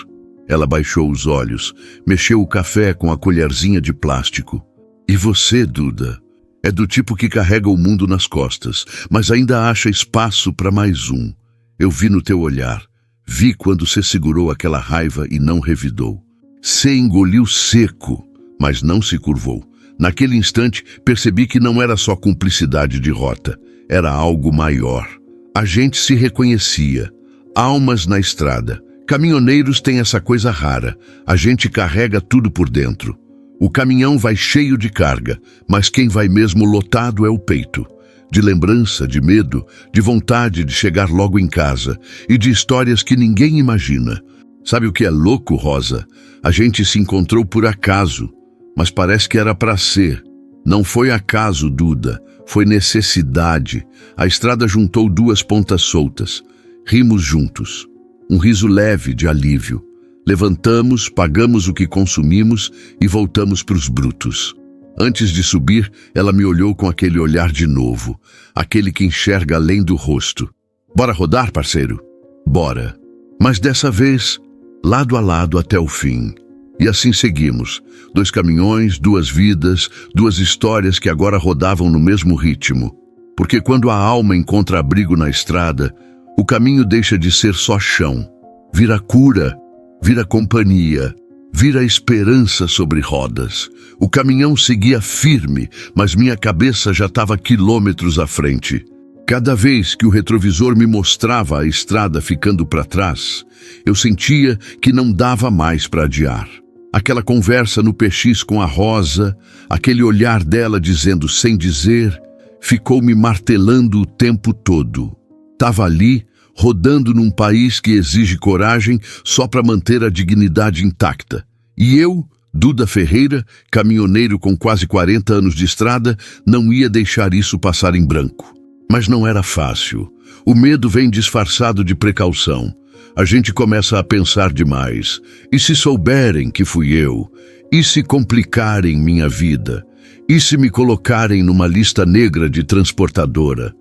Ela baixou os olhos, mexeu o café com a colherzinha de plástico. E você, Duda, é do tipo que carrega o mundo nas costas, mas ainda acha espaço para mais um. Eu vi no teu olhar, vi quando você segurou aquela raiva e não revidou. Você engoliu seco, mas não se curvou. Naquele instante, percebi que não era só cumplicidade de rota, era algo maior. A gente se reconhecia, almas na estrada. Caminhoneiros têm essa coisa rara, a gente carrega tudo por dentro. O caminhão vai cheio de carga, mas quem vai mesmo lotado é o peito. De lembrança, de medo, de vontade de chegar logo em casa e de histórias que ninguém imagina. Sabe o que é louco, Rosa? A gente se encontrou por acaso, mas parece que era para ser. Não foi acaso, Duda, foi necessidade. A estrada juntou duas pontas soltas. Rimos juntos. Um riso leve de alívio. Levantamos, pagamos o que consumimos e voltamos para os brutos. Antes de subir, ela me olhou com aquele olhar de novo, aquele que enxerga além do rosto. Bora rodar, parceiro? Bora. Mas dessa vez, lado a lado até o fim. E assim seguimos. 2 caminhões, 2 vidas, 2 histórias que agora rodavam no mesmo ritmo. Porque quando a alma encontra abrigo na estrada, o caminho deixa de ser só chão. Vira cura, vira companhia, vira esperança sobre rodas. O caminhão seguia firme, mas minha cabeça já estava quilômetros à frente. Cada vez que o retrovisor me mostrava a estrada ficando para trás, eu sentia que não dava mais para adiar. Aquela conversa no PX com a Rosa, aquele olhar dela dizendo sem dizer, ficou me martelando o tempo todo. Estava ali, rodando num país que exige coragem só para manter a dignidade intacta. E eu, Duda Ferreira, caminhoneiro com quase 40 anos de estrada, não ia deixar isso passar em branco. Mas não era fácil. O medo vem disfarçado de precaução. A gente começa a pensar demais. E se souberem que fui eu? E se complicarem minha vida? E se me colocarem numa lista negra de transportadora?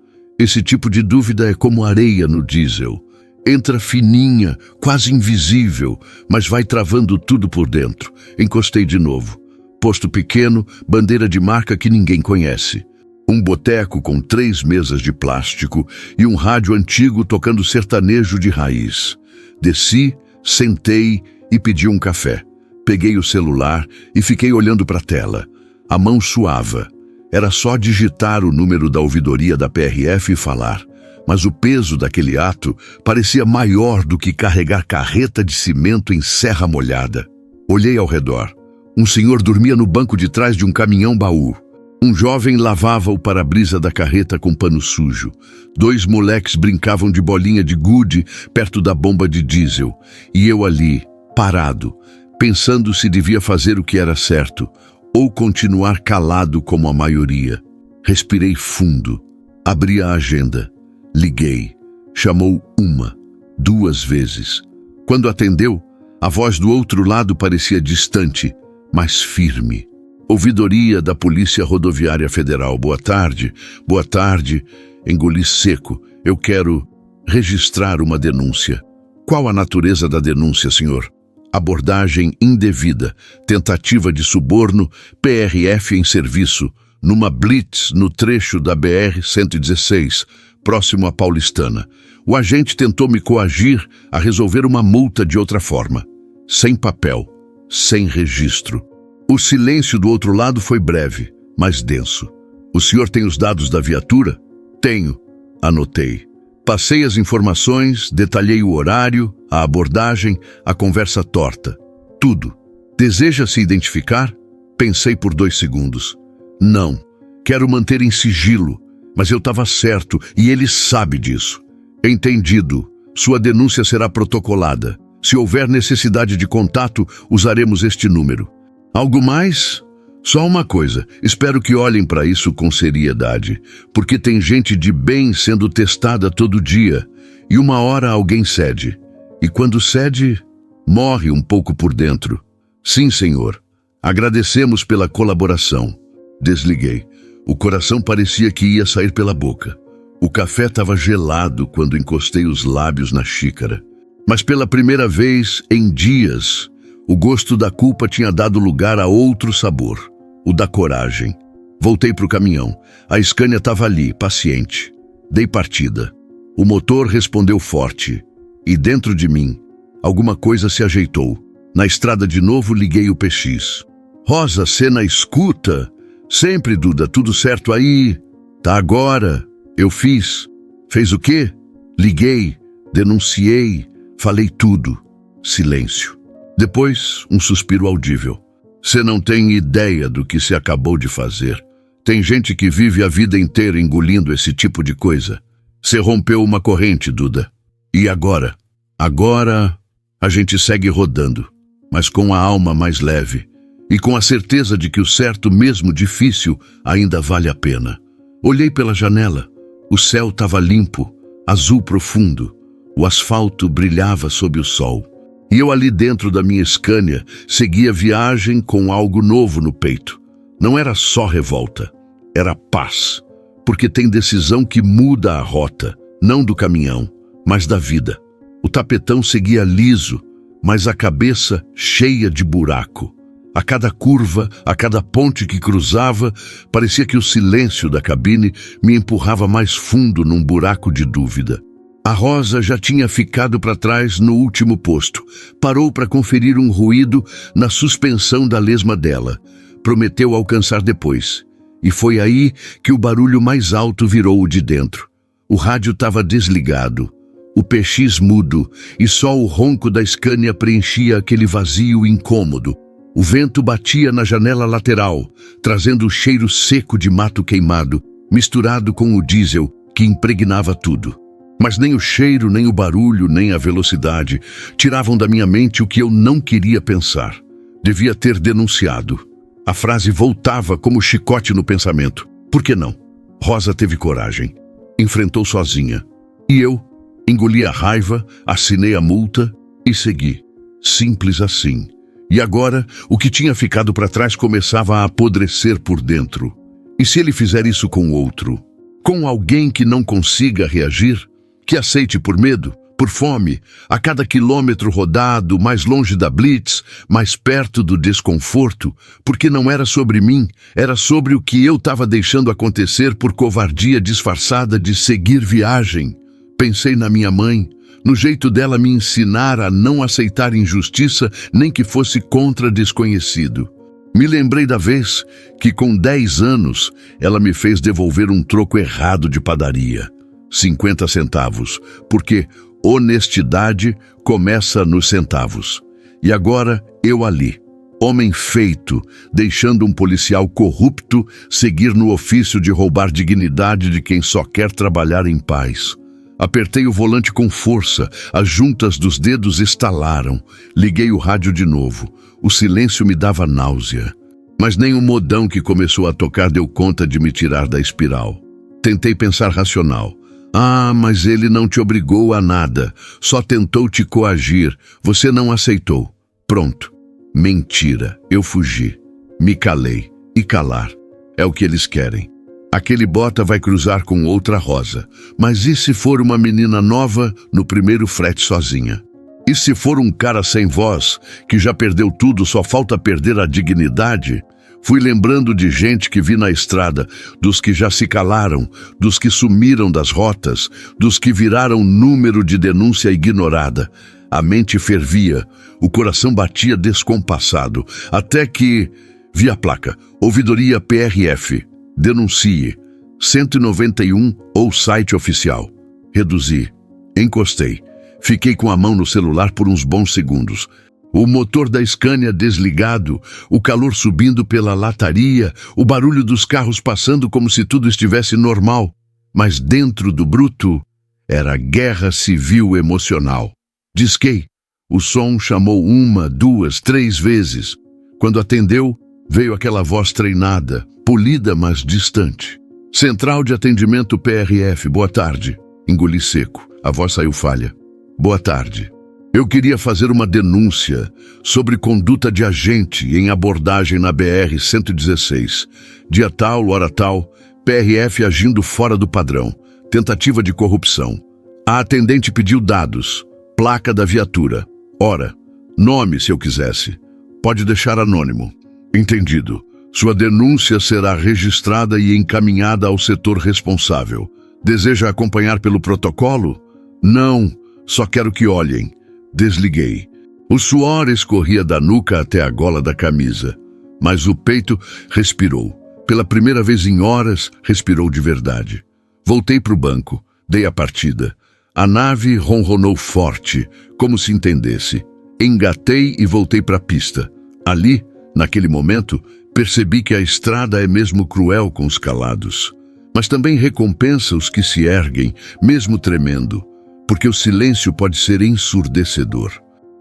Esse tipo de dúvida é como areia no diesel. Entra fininha, quase invisível, mas vai travando tudo por dentro. Encostei de novo. Posto pequeno, bandeira de marca que ninguém conhece. Um boteco com 3 mesas de plástico e um rádio antigo tocando sertanejo de raiz. Desci, sentei e pedi um café. Peguei o celular e fiquei olhando para a tela. A mão suava. Era só digitar o número da ouvidoria da PRF e falar. Mas o peso daquele ato parecia maior do que carregar carreta de cimento em serra molhada. Olhei ao redor. Um senhor dormia no banco de trás de um caminhão-baú. Um jovem lavava o para-brisa da carreta com pano sujo. 2 moleques brincavam de bolinha de gude perto da bomba de diesel. E eu ali, parado, pensando se devia fazer o que era certo ou continuar calado como a maioria. Respirei fundo. Abri a agenda. Liguei. Chamou 1, 2 vezes. Quando atendeu, a voz do outro lado parecia distante, mas firme. Ouvidoria da Polícia Rodoviária Federal. Boa tarde. Boa tarde. Engoli seco. Eu quero registrar uma denúncia. Qual a natureza da denúncia, senhor? Abordagem indevida, tentativa de suborno, PRF em serviço, numa blitz no trecho da BR-116, próximo à Paulistana. O agente tentou me coagir a resolver uma multa de outra forma. Sem papel, sem registro. O silêncio do outro lado foi breve, mas denso. O senhor tem os dados da viatura? Tenho. Anotei. Passei as informações, detalhei o horário, a abordagem, a conversa torta. Tudo. Deseja se identificar? Pensei por 2 segundos. Não. Quero manter em sigilo. Mas eu estava certo e ele sabe disso. Entendido. Sua denúncia será protocolada. Se houver necessidade de contato, usaremos este número. Algo mais? Só uma coisa. Espero que olhem para isso com seriedade, porque tem gente de bem sendo testada todo dia, e uma hora alguém cede. E quando cede, morre um pouco por dentro. Sim, senhor. Agradecemos pela colaboração. Desliguei. O coração parecia que ia sair pela boca. O café estava gelado quando encostei os lábios na xícara. Mas pela primeira vez em dias, o gosto da culpa tinha dado lugar a outro sabor, o da coragem. Voltei para o caminhão. A Scania estava ali, paciente. Dei partida. O motor respondeu forte. E dentro de mim, alguma coisa se ajeitou. Na estrada de novo, liguei o PX. Rosa, cê na escuta? Sempre, Duda, tudo certo aí? Tá agora. Eu fiz. Fez o quê? Liguei, denunciei, falei tudo. Silêncio. Depois, um suspiro audível. Você não tem ideia do que se acabou de fazer. Tem gente que vive a vida inteira engolindo esse tipo de coisa. Você rompeu uma corrente, Duda. E agora? Agora a gente segue rodando, mas com a alma mais leve e com a certeza de que o certo, mesmo difícil, ainda vale a pena. Olhei pela janela. O céu estava limpo, azul profundo. O asfalto brilhava sob o sol. E eu ali dentro da minha Scania seguia viagem com algo novo no peito. Não era só revolta, era paz. Porque tem decisão que muda a rota, não do caminhão, mas da vida. O tapetão seguia liso, mas a cabeça cheia de buraco. A cada curva, a cada ponte que cruzava, parecia que o silêncio da cabine me empurrava mais fundo num buraco de dúvida. A Rosa já tinha ficado para trás no último posto. Parou para conferir um ruído na suspensão da lesma dela. Prometeu alcançar depois. E foi aí que o barulho mais alto virou o de dentro. O rádio estava desligado, o PX mudo, e só o ronco da Scania preenchia aquele vazio incômodo. O vento batia na janela lateral, trazendo o cheiro seco de mato queimado, misturado com o diesel que impregnava tudo. Mas nem o cheiro, nem o barulho, nem a velocidade tiravam da minha mente o que eu não queria pensar. Devia ter denunciado. A frase voltava como chicote no pensamento. Por que não? Rosa teve coragem. Enfrentou sozinha. E eu engoli a raiva, assinei a multa e segui. Simples assim. E agora, o que tinha ficado para trás começava a apodrecer por dentro. E se ele fizer isso com outro? Com alguém que não consiga reagir? Que aceite por medo, por fome, a cada quilômetro rodado, mais longe da blitz, mais perto do desconforto, porque não era sobre mim, era sobre o que eu estava deixando acontecer por covardia disfarçada de seguir viagem. Pensei na minha mãe, no jeito dela me ensinar a não aceitar injustiça, nem que fosse contra desconhecido. Me lembrei da vez que, com 10 anos, ela me fez devolver um troco errado de padaria, 50 centavos, porque honestidade começa nos centavos. E agora eu ali, homem feito, deixando um policial corrupto seguir no ofício de roubar dignidade de quem só quer trabalhar em paz. Apertei o volante com força, as juntas dos dedos estalaram. Liguei o rádio de novo. O silêncio me dava náusea. Mas nem o modão que começou a tocar deu conta de me tirar da espiral. Tentei pensar racional. Ah, mas ele não te obrigou a nada. Só tentou te coagir. Você não aceitou. Pronto. Mentira. Eu fugi. Me calei. E calar. É o que eles querem. Aquele bota vai cruzar com outra Rosa. Mas e se for uma menina nova no primeiro frete sozinha? E se for um cara sem voz, que já perdeu tudo, só falta perder a dignidade? Fui lembrando de gente que vi na estrada, dos que já se calaram, dos que sumiram das rotas, dos que viraram número de denúncia ignorada. A mente fervia, o coração batia descompassado, até que vi a placa, Ouvidoria PRF. Denuncie, 191 ou site oficial. Reduzi, encostei. Fiquei com a mão no celular por uns bons segundos. O motor da Scania desligado, o calor subindo pela lataria, o barulho dos carros passando como se tudo estivesse normal. Mas dentro do bruto, era guerra civil emocional. Disquei. O som chamou 1, 2, 3 vezes. Quando atendeu, veio aquela voz treinada, polida, mas distante. Central de atendimento PRF, boa tarde. Engoli seco. A voz saiu falha. Boa tarde. Eu queria fazer uma denúncia sobre conduta de agente em abordagem na BR-116. Dia tal, hora tal, PRF agindo fora do padrão. Tentativa de corrupção. A atendente pediu dados. Placa da viatura. Hora. Nome, se eu quisesse. Pode deixar anônimo. Entendido. Sua denúncia será registrada e encaminhada ao setor responsável. Deseja acompanhar pelo protocolo? Não. Só quero que olhem. Desliguei. O suor escorria da nuca até a gola da camisa. Mas o peito respirou. Pela primeira vez em horas, respirou de verdade. Voltei para o banco. Dei a partida. A nave ronronou forte, como se entendesse. Engatei e voltei para a pista. Ali, naquele momento, percebi que a estrada é mesmo cruel com os calados. Mas também recompensa os que se erguem, mesmo tremendo. Porque o silêncio pode ser ensurdecedor.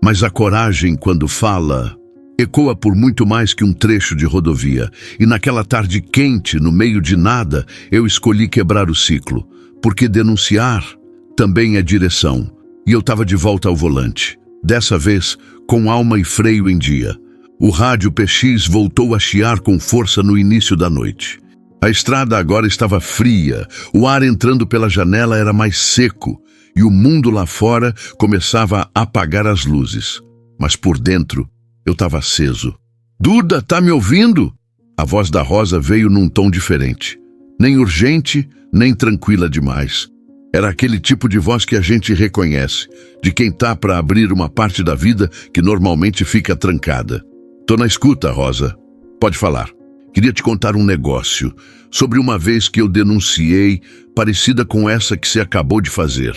Mas a coragem, quando fala, ecoa por muito mais que um trecho de rodovia. E naquela tarde quente, no meio de nada, eu escolhi quebrar o ciclo. Porque denunciar também é direção. E eu estava de volta ao volante. Dessa vez, com alma e freio em dia. O rádio PX voltou a chiar com força no início da noite. A estrada agora estava fria, o ar entrando pela janela era mais seco. E o mundo lá fora começava a apagar as luzes. Mas por dentro, eu estava aceso. Duda, tá me ouvindo? A voz da Rosa veio num tom diferente. Nem urgente, nem tranquila demais. Era aquele tipo de voz que a gente reconhece, de quem tá para abrir uma parte da vida que normalmente fica trancada. Tô na escuta, Rosa. Pode falar. Queria te contar um negócio sobre uma vez que eu denunciei, parecida com essa que você acabou de fazer.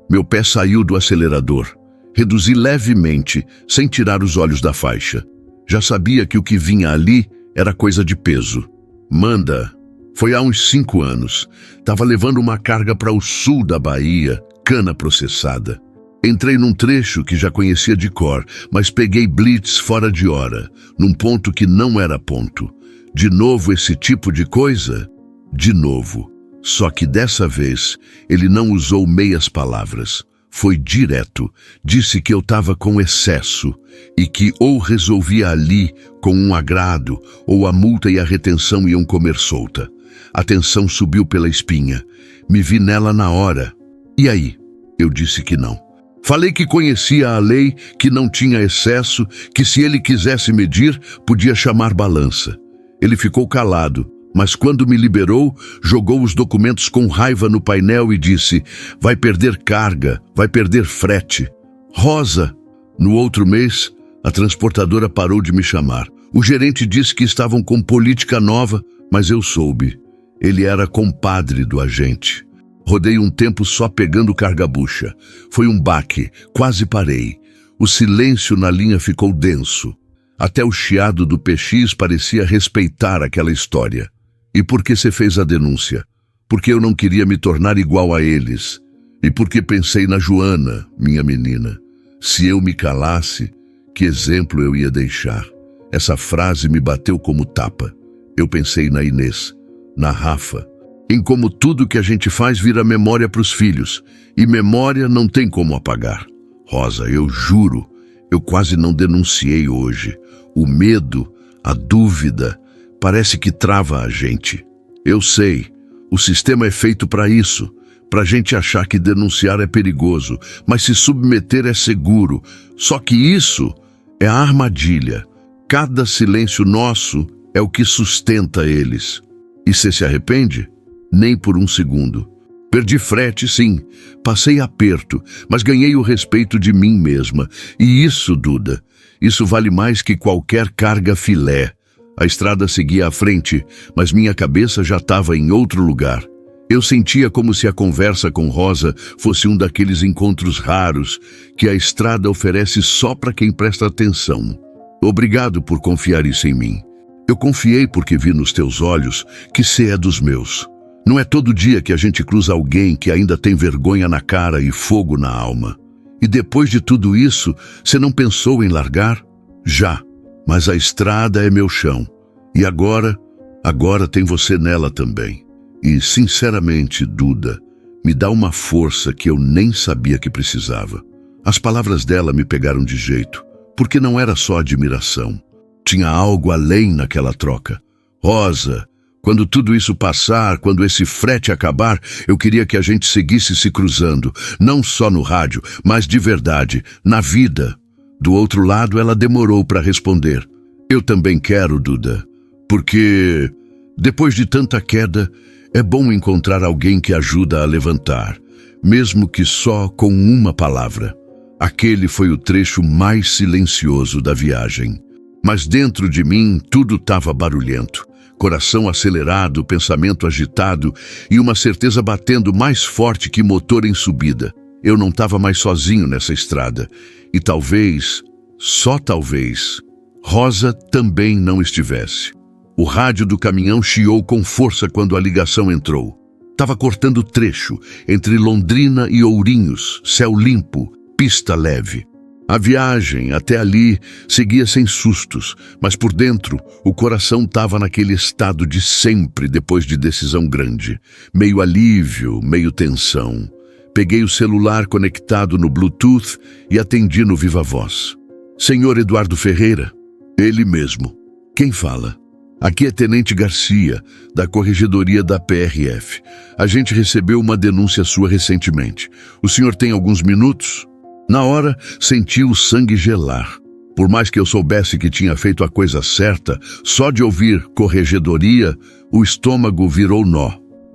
Meu pé saiu do acelerador. Reduzi levemente, sem tirar os olhos da faixa. Já sabia que o que vinha ali era coisa de peso. Manda. Foi há uns 5 anos. Tava levando uma carga para o sul da Bahia, cana processada. Entrei num trecho que já conhecia de cor, mas peguei blitz fora de hora, num ponto que não era ponto. De novo esse tipo de coisa? De novo. Só que dessa vez, ele não usou meias palavras. Foi direto. Disse que eu estava com excesso e que ou resolvia ali com um agrado ou a multa e a retenção iam comer solta. A tensão subiu pela espinha. Me vi nela na hora. E aí? Eu disse que não. Falei que conhecia a lei, que não tinha excesso, que se ele quisesse medir, podia chamar balança. Ele ficou calado, mas quando me liberou, jogou os documentos com raiva no painel e disse: vai perder carga, vai perder frete. Rosa! No outro mês, a transportadora parou de me chamar. O gerente disse que estavam com política nova, mas eu soube. Ele era compadre do agente. Rodei um tempo só pegando carga-bucha. Foi um baque, quase parei. O silêncio na linha ficou denso. Até o chiado do PX parecia respeitar aquela história. E por que você fez a denúncia? Porque eu não queria me tornar igual a eles. E porque pensei na Joana, minha menina. Se eu me calasse, que exemplo eu ia deixar? Essa frase me bateu como tapa. Eu pensei na Inês, na Rafa, em como tudo que a gente faz vira memória para os filhos. E memória não tem como apagar. Rosa, eu juro, eu quase não denunciei hoje. O medo, a dúvida, parece que trava a gente. Eu sei, o sistema é feito para isso, para a gente achar que denunciar é perigoso, mas se submeter é seguro. Só que isso é a armadilha. Cada silêncio nosso é o que sustenta eles. E você se arrepende? Nem por um segundo. Perdi frete, sim. Passei aperto, mas ganhei o respeito de mim mesma. E isso, Duda, isso vale mais que qualquer carga filé. A estrada seguia à frente, mas minha cabeça já estava em outro lugar. Eu sentia como se a conversa com Rosa fosse um daqueles encontros raros que a estrada oferece só para quem presta atenção. Obrigado por confiar isso em mim. Eu confiei porque vi nos teus olhos que cê é dos meus. Não é todo dia que a gente cruza alguém que ainda tem vergonha na cara e fogo na alma. E depois de tudo isso, você não pensou em largar? Já, mas a estrada é meu chão. E agora tem você nela também. E, sinceramente, Duda, me dá uma força que eu nem sabia que precisava. As palavras dela me pegaram de jeito, porque não era só admiração. Tinha algo além naquela troca. Rosa, quando tudo isso passar, quando esse frete acabar, eu queria que a gente seguisse se cruzando, não só no rádio, mas de verdade, na vida. Do outro lado, ela demorou para responder. Eu também quero, Duda, porque, depois de tanta queda, é bom encontrar alguém que ajuda a levantar, mesmo que só com uma palavra. Aquele foi o trecho mais silencioso da viagem. Mas dentro de mim tudo estava barulhento. Coração acelerado, pensamento agitado e uma certeza batendo mais forte que motor em subida. Eu não estava mais sozinho nessa estrada. E talvez, só talvez, Rosa também não estivesse. O rádio do caminhão chiou com força quando a ligação entrou. Estava cortando trecho entre Londrina e Ourinhos, céu limpo, pista leve. A viagem até ali seguia sem sustos, mas por dentro o coração estava naquele estado de sempre depois de decisão grande. Meio alívio, meio tensão. Peguei o celular conectado no Bluetooth e atendi no Viva Voz. Senhor Eduardo Ferreira? Ele mesmo. Quem fala? Aqui é Tenente Garcia, da Corregedoria da PRF. A gente recebeu uma denúncia sua recentemente. O senhor tem alguns minutos? Na hora, senti o sangue gelar. Por mais que eu soubesse que tinha feito a coisa certa, só de ouvir Corregedoria, o estômago virou nó.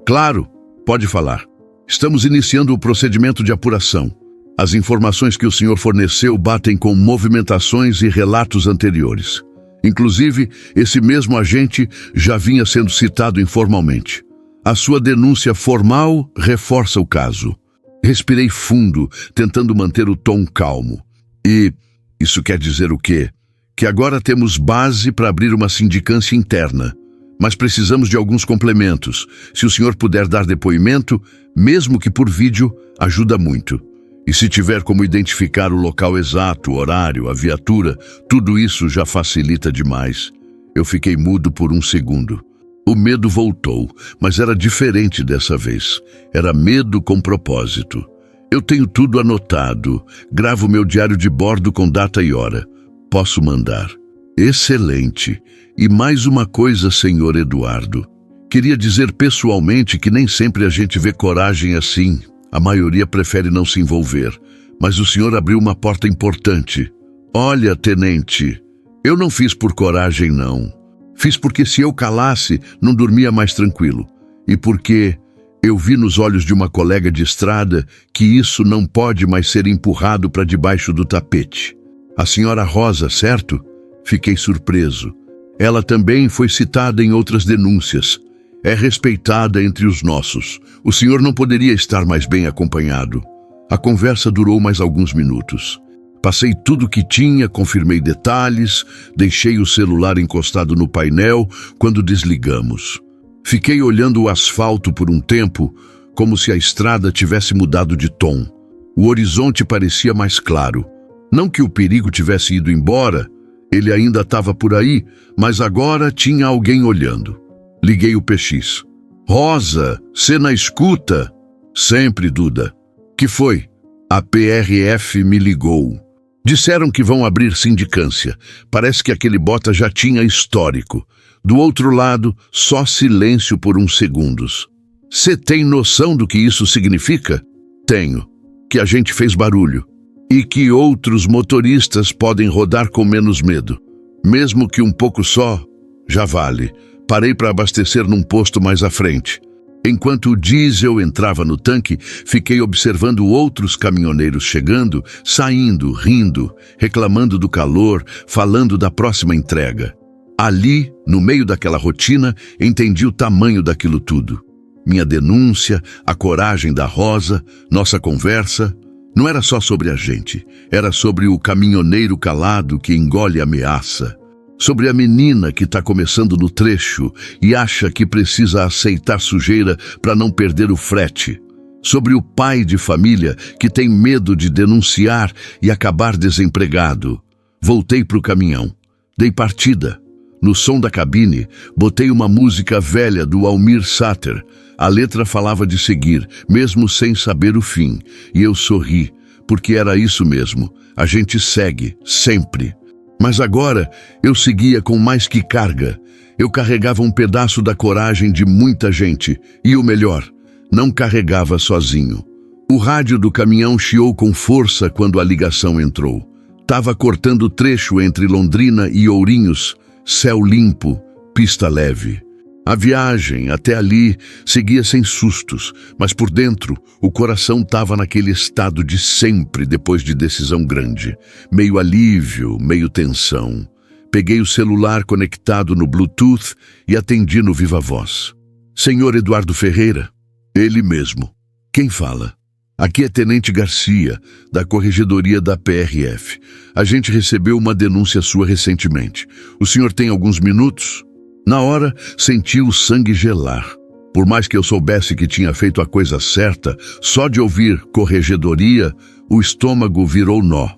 Claro, pode falar. Estamos iniciando o procedimento de apuração. As informações que o senhor forneceu batem com movimentações e relatos anteriores. Inclusive, esse mesmo agente já vinha sendo citado informalmente. A sua denúncia formal reforça o caso. Respirei fundo, tentando manter o tom calmo. E isso quer dizer o quê? Que agora temos base para abrir uma sindicância interna. Mas precisamos de alguns complementos. Se o senhor puder dar depoimento, mesmo que por vídeo, ajuda muito. E se tiver como identificar o local exato, o horário, a viatura, tudo isso já facilita demais. Eu fiquei mudo por um segundo. O medo voltou, mas era diferente dessa vez. Era medo com propósito. Eu tenho tudo anotado. Gravo meu diário de bordo com data e hora. Posso mandar. Excelente. E mais uma coisa, senhor Eduardo. Queria dizer pessoalmente que nem sempre a gente vê coragem assim. A maioria prefere não se envolver. Mas o senhor abriu uma porta importante. Olha, tenente, eu não fiz por coragem, não. Fiz porque se eu calasse, não dormia mais tranquilo. E porque eu vi nos olhos de uma colega de estrada que isso não pode mais ser empurrado para debaixo do tapete. A senhora Rosa, certo? Fiquei surpreso. Ela também foi citada em outras denúncias. É respeitada entre os nossos. O senhor não poderia estar mais bem acompanhado. A conversa durou mais alguns minutos. Passei tudo o que tinha, confirmei detalhes, deixei o celular encostado no painel quando desligamos. Fiquei olhando o asfalto por um tempo, como se a estrada tivesse mudado de tom. O horizonte parecia mais claro. Não que o perigo tivesse ido embora, ele ainda estava por aí, mas agora tinha alguém olhando. Liguei o PX. Rosa, cê na escuta? Sempre, Duda. Que foi? A PRF me ligou. Disseram que vão abrir sindicância. Parece que aquele bota já tinha histórico. Do outro lado, só silêncio por uns segundos. Cê tem noção do que isso significa? Tenho. Que a gente fez barulho. E que outros motoristas podem rodar com menos medo. Mesmo que um pouco só, já vale. Parei para abastecer num posto mais à frente. Enquanto o diesel entrava no tanque, fiquei observando outros caminhoneiros chegando, saindo, rindo, reclamando do calor, falando da próxima entrega. Ali, no meio daquela rotina, entendi o tamanho daquilo tudo. Minha denúncia, a coragem da Rosa, nossa conversa. Não era só sobre a gente, era sobre o caminhoneiro calado que engole ameaça. Sobre a menina que está começando no trecho e acha que precisa aceitar sujeira para não perder o frete. Sobre o pai de família que tem medo de denunciar e acabar desempregado. Voltei para o caminhão. Dei partida. No som da cabine, botei uma música velha do Almir Sater. A letra falava de seguir, mesmo sem saber o fim. E eu sorri, porque era isso mesmo. A gente segue, sempre. Mas agora eu seguia com mais que carga. Eu carregava um pedaço da coragem de muita gente. E o melhor, não carregava sozinho. O rádio do caminhão chiou com força quando a ligação entrou. Tava cortando o trecho entre Londrina e Ourinhos, céu limpo, pista leve. A viagem até ali seguia sem sustos, mas por dentro o coração estava naquele estado de sempre depois de decisão grande. Meio alívio, meio tensão. Peguei o celular conectado no Bluetooth e atendi no viva voz. Senhor Eduardo Ferreira? Ele mesmo. Quem fala? Aqui é Tenente Garcia, da Corregedoria da PRF. A gente recebeu uma denúncia sua recentemente. O senhor tem alguns minutos? Na hora, senti o sangue gelar. Por mais que eu soubesse que tinha feito a coisa certa, só de ouvir corregedoria, o estômago virou nó.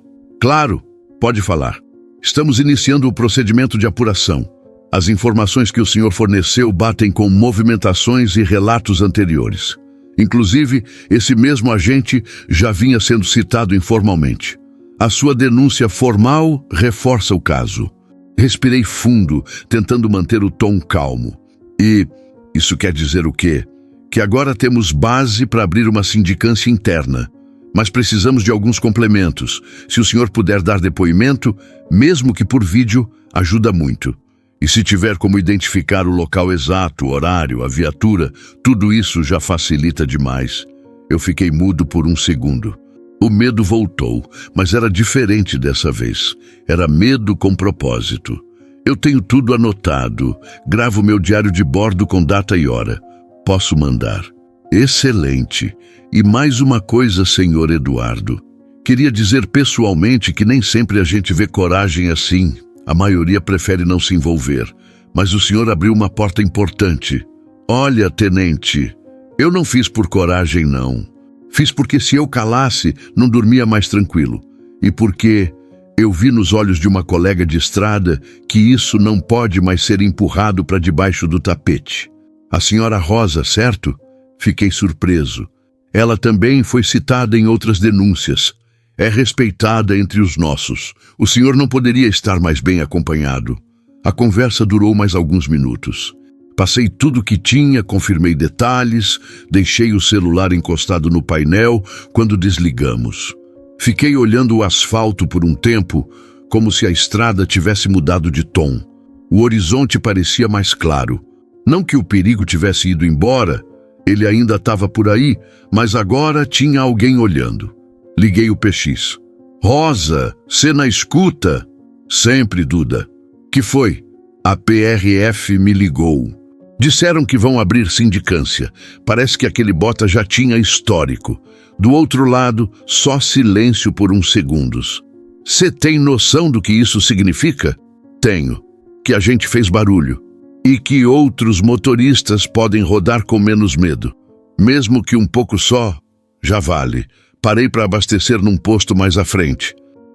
Claro, pode falar. Estamos iniciando o procedimento de apuração. As informações que o senhor forneceu batem com movimentações e relatos anteriores. Inclusive, esse mesmo agente já vinha sendo citado informalmente. A sua denúncia formal reforça o caso. Respirei fundo, tentando manter o tom calmo. E isso quer dizer o quê? Que agora temos base para abrir uma sindicância interna. Mas precisamos de alguns complementos. Se o senhor puder dar depoimento, mesmo que por vídeo, ajuda muito. E se tiver como identificar o local exato, o horário, a viatura, tudo isso já facilita demais. Eu fiquei mudo por um segundo. O medo voltou, mas era diferente dessa vez. Era medo com propósito. Eu tenho tudo anotado. Gravo meu diário de bordo com data e hora. Posso mandar. Excelente. E mais uma coisa, senhor Eduardo. Queria dizer pessoalmente que nem sempre a gente vê coragem assim. A maioria prefere não se envolver. Mas o senhor abriu uma porta importante. Olha, tenente, eu não fiz por coragem, não. Fiz porque se eu calasse, não dormia mais tranquilo. E porque eu vi nos olhos de uma colega de estrada que isso não pode mais ser empurrado para debaixo do tapete. A senhora Rosa, certo? Fiquei surpreso. Ela também foi citada em outras denúncias. É respeitada entre os nossos. O senhor não poderia estar mais bem acompanhado. A conversa durou mais alguns minutos. Passei tudo o que tinha, confirmei detalhes, deixei o celular encostado no painel quando desligamos. Fiquei olhando o asfalto por um tempo, como se a estrada tivesse mudado de tom. O horizonte parecia mais claro. Não que o perigo tivesse ido embora, ele ainda estava por aí, mas agora tinha alguém olhando. Liguei o PX. Rosa, cê na escuta? Sempre, Duda. Que foi? A PRF me ligou. Disseram que vão abrir sindicância. Parece que aquele bota já tinha histórico. Do outro lado, só silêncio por uns segundos. Cê tem noção do que isso significa? Tenho. Que a gente fez barulho. E que outros motoristas podem rodar com menos medo. Mesmo que um pouco só, já vale. Parei para abastecer num posto mais à frente.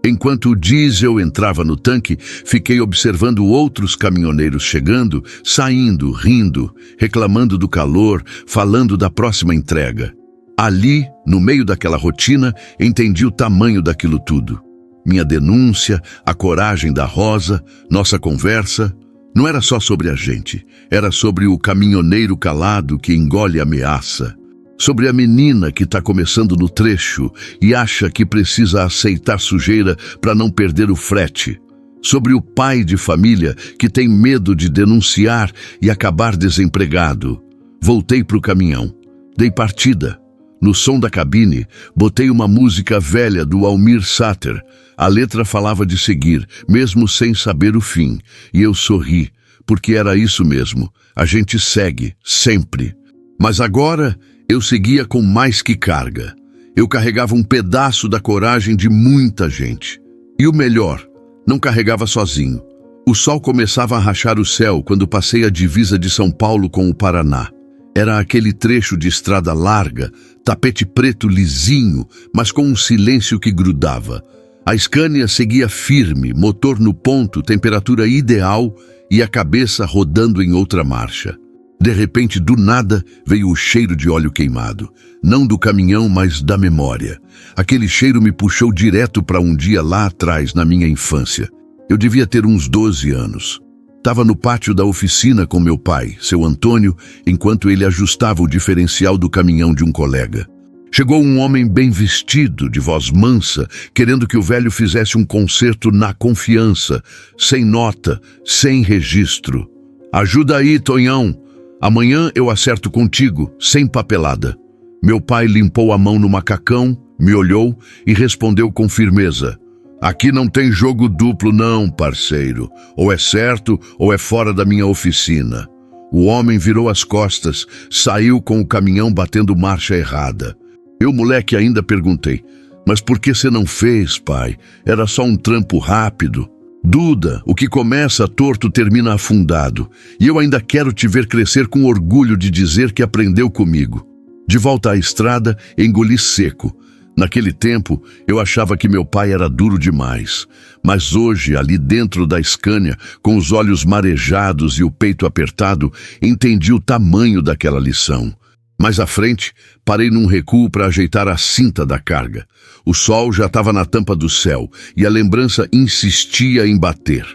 Enquanto o diesel entrava no tanque, fiquei observando outros caminhoneiros chegando, saindo, rindo, reclamando do calor, falando da próxima entrega. Ali, no meio daquela rotina, entendi o tamanho daquilo tudo. Minha denúncia, a coragem da Rosa, nossa conversa, não era só sobre a gente, era sobre o caminhoneiro calado que engole a ameaça. Sobre a menina que está começando no trecho e acha que precisa aceitar sujeira para não perder o frete. Sobre o pai de família que tem medo de denunciar e acabar desempregado. Voltei para o caminhão. Dei partida. No som da cabine, botei uma música velha do Almir Sater. A letra falava de seguir, mesmo sem saber o fim. E eu sorri, porque era isso mesmo. A gente segue, sempre. Mas agora eu seguia com mais que carga. Eu carregava um pedaço da coragem de muita gente. E o melhor, não carregava sozinho. O sol começava a rachar o céu quando passei a divisa de São Paulo com o Paraná. Era aquele trecho de estrada larga, tapete preto lisinho, mas com um silêncio que grudava. A Scania seguia firme, motor no ponto, temperatura ideal e a cabeça rodando em outra marcha. De repente, do nada, veio o cheiro de óleo queimado. Não do caminhão, mas da memória. Aquele cheiro me puxou direto para um dia lá atrás, na minha infância. Eu devia ter uns 12 anos. Estava no pátio da oficina com meu pai, seu Antônio, enquanto ele ajustava o diferencial do caminhão de um colega. Chegou um homem bem vestido, de voz mansa, querendo que o velho fizesse um concerto na confiança, sem nota, sem registro. Ajuda aí, Tonhão. Amanhã eu acerto contigo, sem papelada. Meu pai limpou a mão no macacão, me olhou e respondeu com firmeza. Aqui não tem jogo duplo não, parceiro. Ou é certo ou é fora da minha oficina. O homem virou as costas, saiu com o caminhão batendo marcha errada. Eu, moleque, ainda perguntei. Mas por que você não fez, pai? Era só um trampo rápido. Duda, o que começa torto termina afundado. E eu ainda quero te ver crescer com orgulho de dizer que aprendeu comigo. De volta à estrada, engoli seco. Naquele tempo, eu achava que meu pai era duro demais. Mas hoje, ali dentro da Scania, com os olhos marejados e o peito apertado, entendi o tamanho daquela lição. Mais à frente, parei num recuo para ajeitar a cinta da carga. O sol já estava na tampa do céu e a lembrança insistia em bater.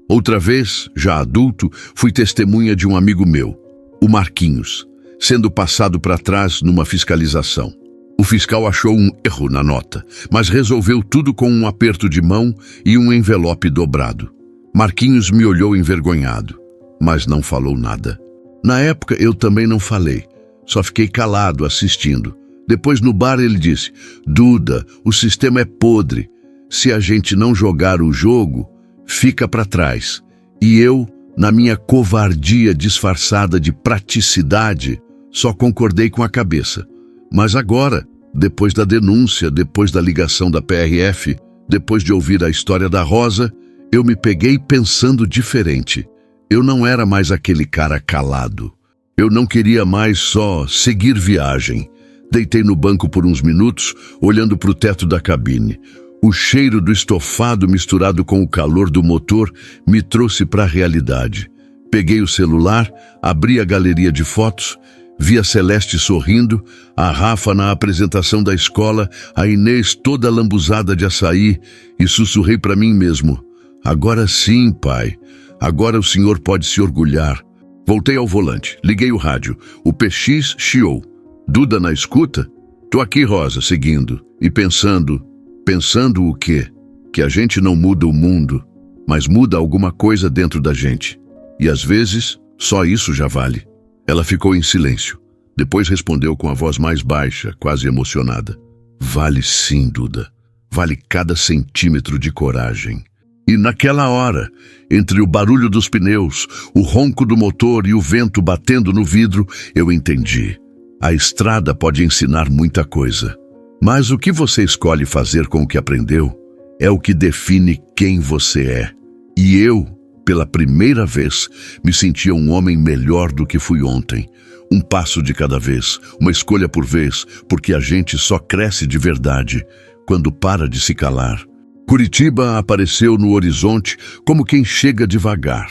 Outra vez, já adulto, fui testemunha de um amigo meu, o Marquinhos, sendo passado para trás numa fiscalização. O fiscal achou um erro na nota, mas resolveu tudo com um aperto de mão e um envelope dobrado. Marquinhos me olhou envergonhado, mas não falou nada. Na época eu também não falei. Só fiquei calado assistindo. Depois no bar ele disse, Duda, o sistema é podre. Se a gente não jogar o jogo, fica para trás. E eu, na minha covardia disfarçada de praticidade, só concordei com a cabeça. Mas agora, depois da denúncia, depois da ligação da PRF, depois de ouvir a história da Rosa, eu me peguei pensando diferente. Eu não era mais aquele cara calado. Eu não queria mais só seguir viagem. Deitei no banco por uns minutos, olhando para o teto da cabine. O cheiro do estofado misturado com o calor do motor me trouxe para a realidade. Peguei o celular, abri a galeria de fotos, vi a Celeste sorrindo, a Rafa na apresentação da escola, a Inês toda lambuzada de açaí e sussurrei para mim mesmo. Agora sim, pai. Agora o senhor pode se orgulhar. Voltei ao volante, liguei o rádio. O PX chiou. Duda na escuta? Tô aqui, Rosa, seguindo. E pensando... Pensando o quê? Que a gente não muda o mundo, mas muda alguma coisa dentro da gente. E às vezes, só isso já vale. Ela ficou em silêncio. Depois respondeu com a voz mais baixa, quase emocionada. Vale sim, Duda. Vale cada centímetro de coragem. E naquela hora, entre o barulho dos pneus, o ronco do motor e o vento batendo no vidro, eu entendi. A estrada pode ensinar muita coisa. Mas o que você escolhe fazer com o que aprendeu é o que define quem você é. E eu, pela primeira vez, me sentia um homem melhor do que fui ontem. Um passo de cada vez, uma escolha por vez, porque a gente só cresce de verdade quando para de se calar. Curitiba apareceu no horizonte como quem chega devagar,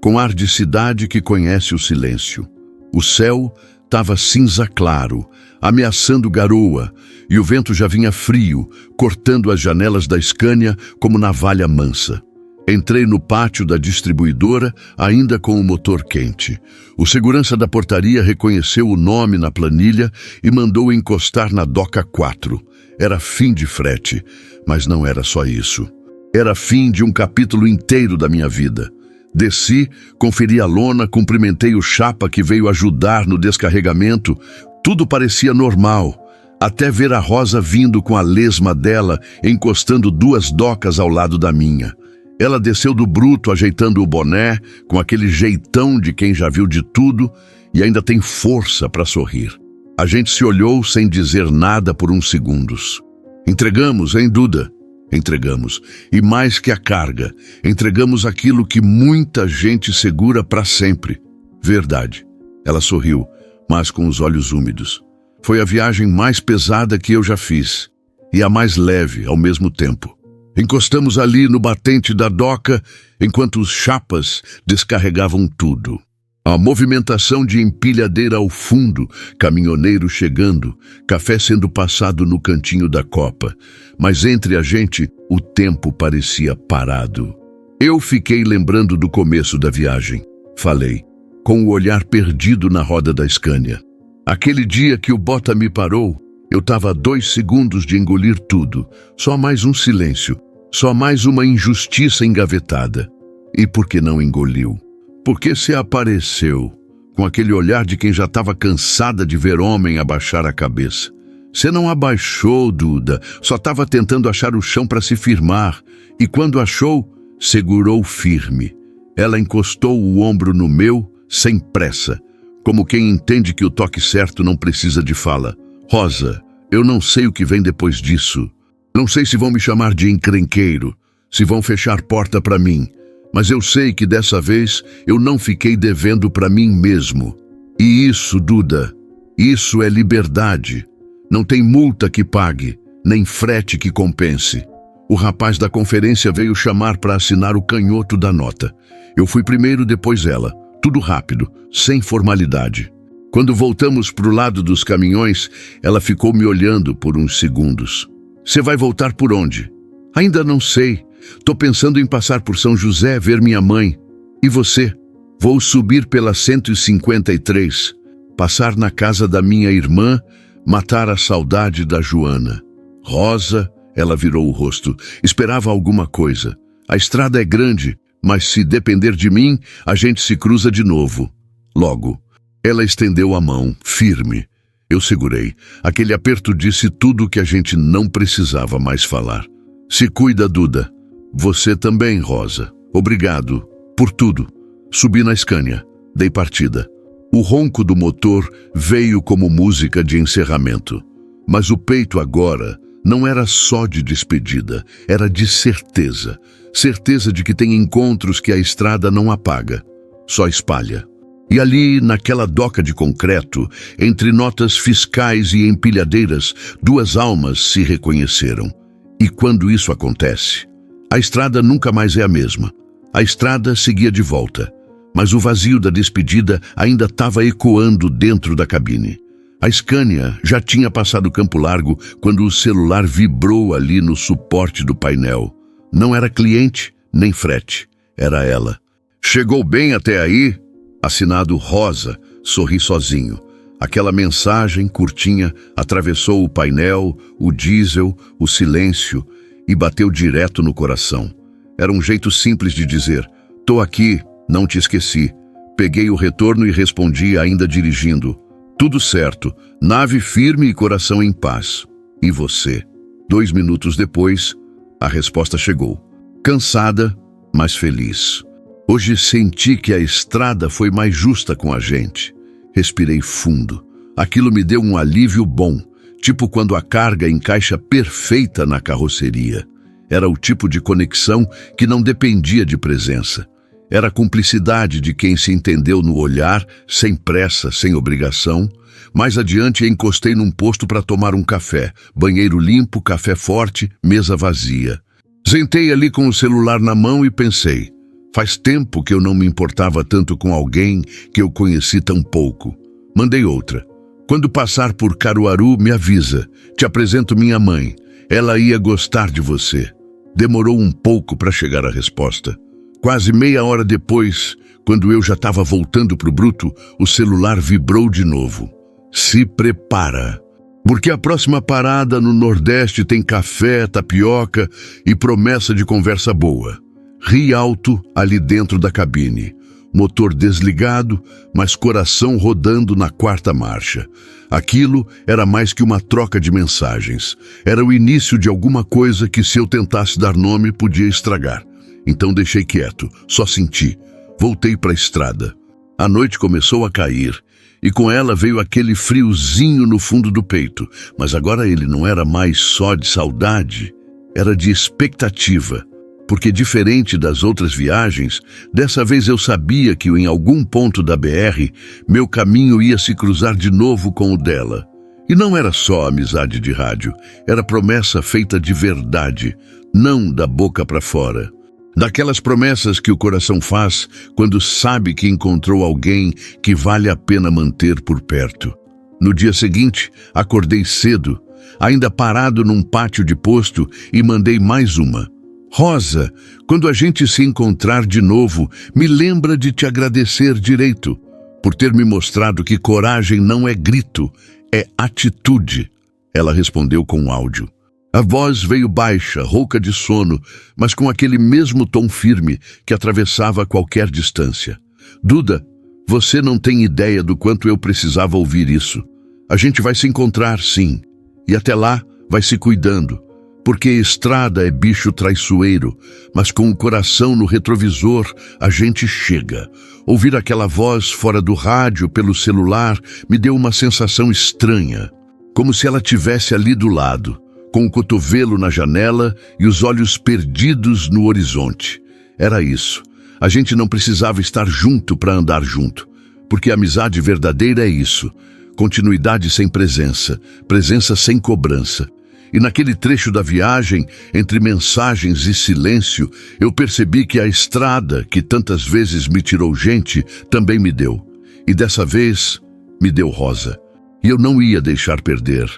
com ar de cidade que conhece o silêncio. O céu estava cinza claro, ameaçando garoa, e o vento já vinha frio, cortando as janelas da Scania como navalha mansa. Entrei no pátio da distribuidora, ainda com o motor quente. O segurança da portaria reconheceu o nome na planilha e mandou encostar na doca 4. Era fim de frete, mas não era só isso. Era fim de um capítulo inteiro da minha vida. Desci, conferi a lona, cumprimentei o chapa que veio ajudar no descarregamento. Tudo parecia normal, até ver a Rosa vindo com a lesma dela, encostando 2 docas ao lado da minha. Ela desceu do bruto, ajeitando o boné, com aquele jeitão de quem já viu de tudo e ainda tem força para sorrir. A gente se olhou sem dizer nada por uns segundos. Entregamos, hein, Duda? Entregamos. E mais que a carga, entregamos aquilo que muita gente segura para sempre. Verdade. Ela sorriu, mas com os olhos úmidos. Foi a viagem mais pesada que eu já fiz, e a mais leve ao mesmo tempo. Encostamos ali no batente da doca, enquanto os chapas descarregavam tudo. A movimentação de empilhadeira ao fundo, caminhoneiro chegando, café sendo passado no cantinho da copa. Mas entre a gente, o tempo parecia parado. Eu fiquei lembrando do começo da viagem. Falei, com o olhar perdido na roda da Scania. Aquele dia que o Bota me parou, eu estava a 2 segundos de engolir tudo. Só mais um silêncio. Só mais uma injustiça engavetada. E por que não engoliu? Porque se apareceu, com aquele olhar de quem já estava cansada de ver homem abaixar a cabeça. Você não abaixou, Duda, só estava tentando achar o chão para se firmar. E quando achou, segurou firme. Ela encostou o ombro no meu, sem pressa, como quem entende que o toque certo não precisa de fala. Rosa, eu não sei o que vem depois disso. Não sei se vão me chamar de encrenqueiro, se vão fechar porta para mim. Mas eu sei que dessa vez eu não fiquei devendo para mim mesmo. E isso, Duda, isso é liberdade. Não tem multa que pague, nem frete que compense. O rapaz da conferência veio chamar para assinar o canhoto da nota. Eu fui primeiro, depois ela. Tudo rápido, sem formalidade. Quando voltamos para o lado dos caminhões, ela ficou me olhando por uns segundos. Você vai voltar por onde? Ainda não sei. Tô pensando em passar por São José, ver minha mãe. E você? Vou subir pela 153, passar na casa da minha irmã, matar a saudade da Joana. Rosa, ela virou o rosto, esperava alguma coisa. A estrada é grande, mas se depender de mim, a gente se cruza de novo. Logo, ela estendeu a mão, firme. Eu segurei. Aquele aperto disse tudo o que a gente não precisava mais falar. Se cuida, Duda. Você também, Rosa. Obrigado por tudo. Subi na Scania. Dei partida. O ronco do motor veio como música de encerramento. Mas o peito agora não era só de despedida, era de certeza. Certeza de que tem encontros que a estrada não apaga, só espalha. E ali, naquela doca de concreto, entre notas fiscais e empilhadeiras, 2 almas se reconheceram. E quando isso acontece, a estrada nunca mais é a mesma. A estrada seguia de volta, mas o vazio da despedida ainda estava ecoando dentro da cabine. A Scania já tinha passado Campo Largo quando o celular vibrou ali no suporte do painel. Não era cliente, nem frete. Era ela. Chegou bem até aí? Assinado Rosa, sorri sozinho. Aquela mensagem curtinha atravessou o painel, o diesel, o silêncio e bateu direto no coração. Era um jeito simples de dizer: "Tô aqui, não te esqueci." Peguei o retorno e respondi, ainda dirigindo: "Tudo certo, nave firme e coração em paz. E você?" 2 minutos depois, a resposta chegou. Cansada, mas feliz. Hoje senti que a estrada foi mais justa com a gente. Respirei fundo. Aquilo me deu um alívio bom, tipo quando a carga encaixa perfeita na carroceria. Era o tipo de conexão que não dependia de presença. Era a cumplicidade de quem se entendeu no olhar, sem pressa, sem obrigação. Mais adiante encostei num posto para tomar um café. Banheiro limpo, café forte, mesa vazia. Sentei ali com o celular na mão e pensei: faz tempo que eu não me importava tanto com alguém que eu conheci tão pouco. Mandei outra: quando passar por Caruaru, me avisa. Te apresento minha mãe. Ela ia gostar de você. Demorou um pouco para chegar a resposta. Quase meia hora depois, quando eu já estava voltando pro bruto, o celular vibrou de novo. Se prepara, porque a próxima parada no Nordeste tem café, tapioca e promessa de conversa boa. Ri alto ali dentro da cabine. Motor desligado, mas coração rodando na 4ª marcha. Aquilo era mais que uma troca de mensagens. Era o início de alguma coisa que, se eu tentasse dar nome, podia estragar. Então deixei quieto, só senti. Voltei para a estrada. A noite começou a cair, e com ela veio aquele friozinho no fundo do peito. Mas agora ele não era mais só de saudade, era de expectativa. Porque, diferente das outras viagens, dessa vez eu sabia que em algum ponto da BR, meu caminho ia se cruzar de novo com o dela. E não era só amizade de rádio, era promessa feita de verdade, não da boca para fora. Daquelas promessas que o coração faz quando sabe que encontrou alguém que vale a pena manter por perto. No dia seguinte, acordei cedo, ainda parado num pátio de posto, e mandei mais uma. Rosa, quando a gente se encontrar de novo, me lembra de te agradecer direito, por ter me mostrado que coragem não é grito, é atitude. Ela respondeu com áudio. A voz veio baixa, rouca de sono, mas com aquele mesmo tom firme que atravessava qualquer distância. Duda, você não tem ideia do quanto eu precisava ouvir isso. A gente vai se encontrar, sim. E até lá, vai se cuidando. Porque estrada é bicho traiçoeiro, mas com o coração no retrovisor, a gente chega. Ouvir aquela voz fora do rádio, pelo celular, me deu uma sensação estranha. Como se ela tivesse ali do lado, com o cotovelo na janela e os olhos perdidos no horizonte. Era isso. A gente não precisava estar junto para andar junto, porque a amizade verdadeira é isso. Continuidade sem presença, presença sem cobrança. E naquele trecho da viagem, entre mensagens e silêncio, eu percebi que a estrada, que tantas vezes me tirou gente, também me deu. E dessa vez, me deu Rosa. E eu não ia deixar perder.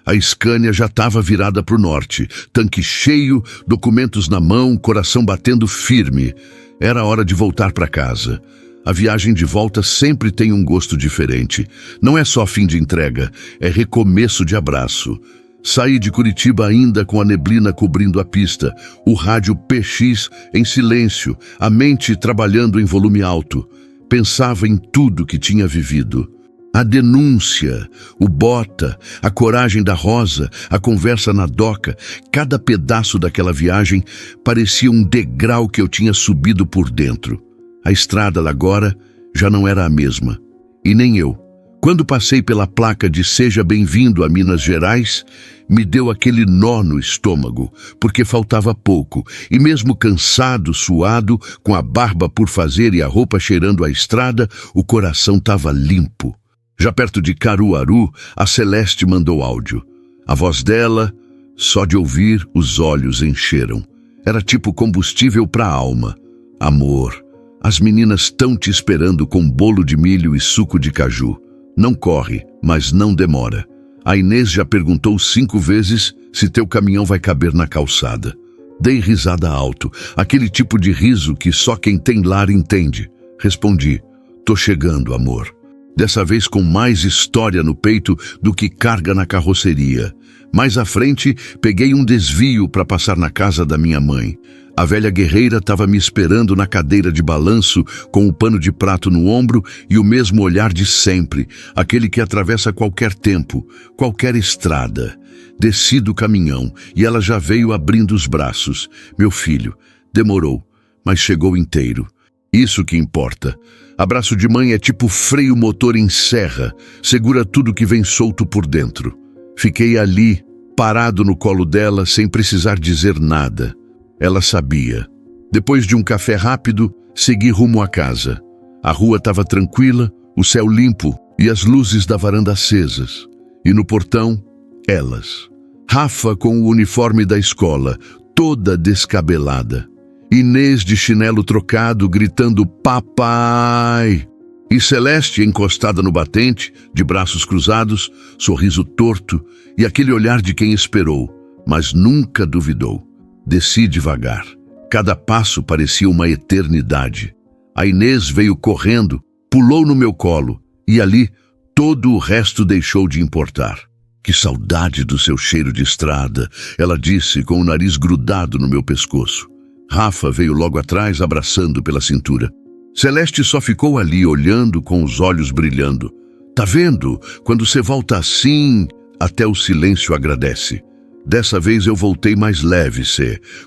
A Scania já estava virada para o norte, tanque cheio, documentos na mão, coração batendo firme. Era hora de voltar para casa. A viagem de volta sempre tem um gosto diferente. Não é só fim de entrega, é recomeço de abraço. Saí de Curitiba ainda com a neblina cobrindo a pista, o rádio PX em silêncio, a mente trabalhando em volume alto. Pensava em tudo que tinha vivido. A denúncia, o bota, a coragem da Rosa, a conversa na doca, cada pedaço daquela viagem parecia um degrau que eu tinha subido por dentro. A estrada agora já não era a mesma, e nem eu. Quando passei pela placa de Seja Bem-vindo a Minas Gerais, me deu aquele nó no estômago, porque faltava pouco, e mesmo cansado, suado, com a barba por fazer e a roupa cheirando a estrada, o coração estava limpo. Já perto de Caruaru, a Celeste mandou áudio. A voz dela, só de ouvir, os olhos encheram. Era tipo combustível para a alma. Amor, as meninas estão te esperando com bolo de milho e suco de caju. Não corre, mas não demora. A Inês já perguntou 5 vezes se teu caminhão vai caber na calçada. Dei risada alto, aquele tipo de riso que só quem tem lar entende. Respondi, Tô chegando, amor. Dessa vez com mais história no peito do que carga na carroceria. Mais à frente, peguei um desvio para passar na casa da minha mãe. A velha guerreira estava me esperando na cadeira de balanço, com o pano de prato no ombro e o mesmo olhar de sempre, aquele que atravessa qualquer tempo, qualquer estrada. Desci do caminhão e ela já veio abrindo os braços. Meu filho, demorou, mas chegou inteiro. Isso que importa. Abraço de mãe é tipo freio motor em serra, segura tudo que vem solto por dentro. Fiquei ali, parado no colo dela, sem precisar dizer nada. Ela sabia. Depois de um café rápido, segui rumo à casa. A rua estava tranquila, o céu limpo e as luzes da varanda acesas. E no portão, elas. Rafa com o uniforme da escola, toda descabelada. Inês de chinelo trocado, gritando papai. E Celeste encostada no batente, de braços cruzados, sorriso torto e aquele olhar de quem esperou, mas nunca duvidou. Desci devagar. Cada passo parecia uma eternidade. A Inês veio correndo, pulou no meu colo e ali todo o resto deixou de importar. Que saudade do seu cheiro de estrada, ela disse com o nariz grudado no meu pescoço. Rafa veio logo atrás, abraçando pela cintura. Celeste só ficou ali, olhando com os olhos brilhando. Tá vendo? Quando você volta assim, até o silêncio agradece. Dessa vez eu voltei mais leve,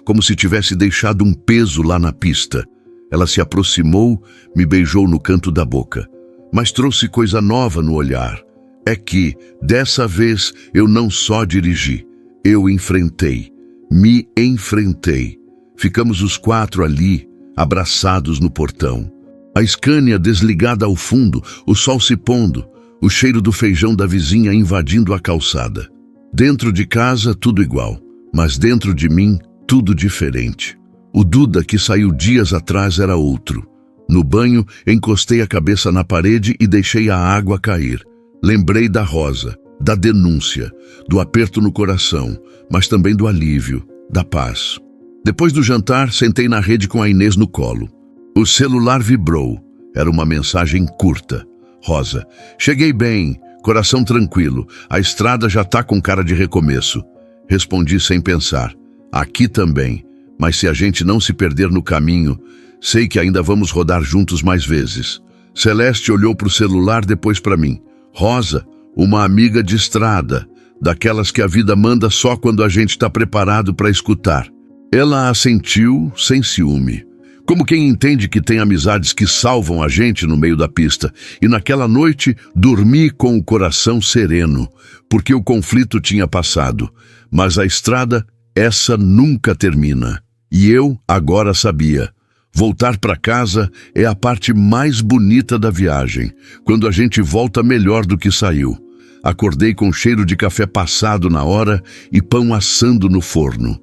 como se tivesse deixado um peso lá na pista. Ela se aproximou, me beijou no canto da boca. Mas trouxe coisa nova no olhar. É que, dessa vez, eu não só dirigi. Eu enfrentei. Me enfrentei. Ficamos os quatro ali, abraçados no portão. A Scania desligada ao fundo, o sol se pondo, o cheiro do feijão da vizinha invadindo a calçada. Dentro de casa, tudo igual, mas dentro de mim, tudo diferente. O Duda que saiu dias atrás era outro. No banho, encostei a cabeça na parede e deixei a água cair. Lembrei da Rosa, da denúncia, do aperto no coração, mas também do alívio, da paz. Depois do jantar, sentei na rede com a Inês no colo. O celular vibrou. Era uma mensagem curta. Rosa, cheguei bem, coração tranquilo, a estrada já tá com cara de recomeço. Respondi sem pensar. Aqui também, mas se a gente não se perder no caminho, sei que ainda vamos rodar juntos mais vezes. Celeste olhou pro celular, depois para mim. Rosa, uma amiga de estrada, daquelas que a vida manda só quando a gente está preparado para escutar. Ela assentiu sem ciúme. Como quem entende que tem amizades que salvam a gente no meio da pista. E naquela noite, dormi com o coração sereno, porque o conflito tinha passado. Mas a estrada, essa nunca termina. E eu agora sabia. Voltar para casa é a parte mais bonita da viagem, quando a gente volta melhor do que saiu. Acordei com cheiro de café passado na hora e pão assando no forno.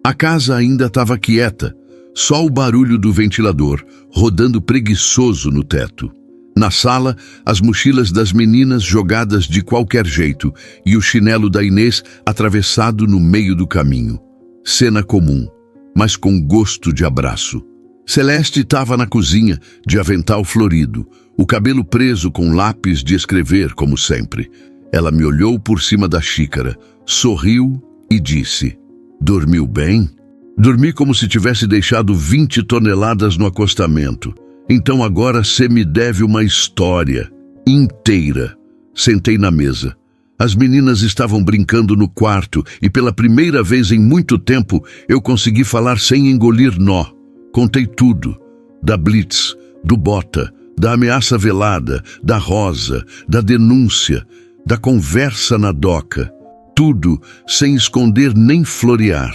A casa ainda estava quieta, só o barulho do ventilador, rodando preguiçoso no teto. Na sala, as mochilas das meninas jogadas de qualquer jeito e o chinelo da Inês atravessado no meio do caminho. Cena comum, mas com gosto de abraço. Celeste estava na cozinha, de avental florido, o cabelo preso com lápis de escrever, como sempre. Ela me olhou por cima da xícara, sorriu e disse: "Dormiu bem?" Dormi como se tivesse deixado 20 toneladas no acostamento. Então agora cê me deve uma história inteira. Sentei na mesa. As meninas estavam brincando no quarto e pela primeira vez em muito tempo eu consegui falar sem engolir nó. Contei tudo. Da Blitz, do Bota, da ameaça velada, da Rosa, da denúncia, da conversa na doca. Tudo sem esconder nem florear.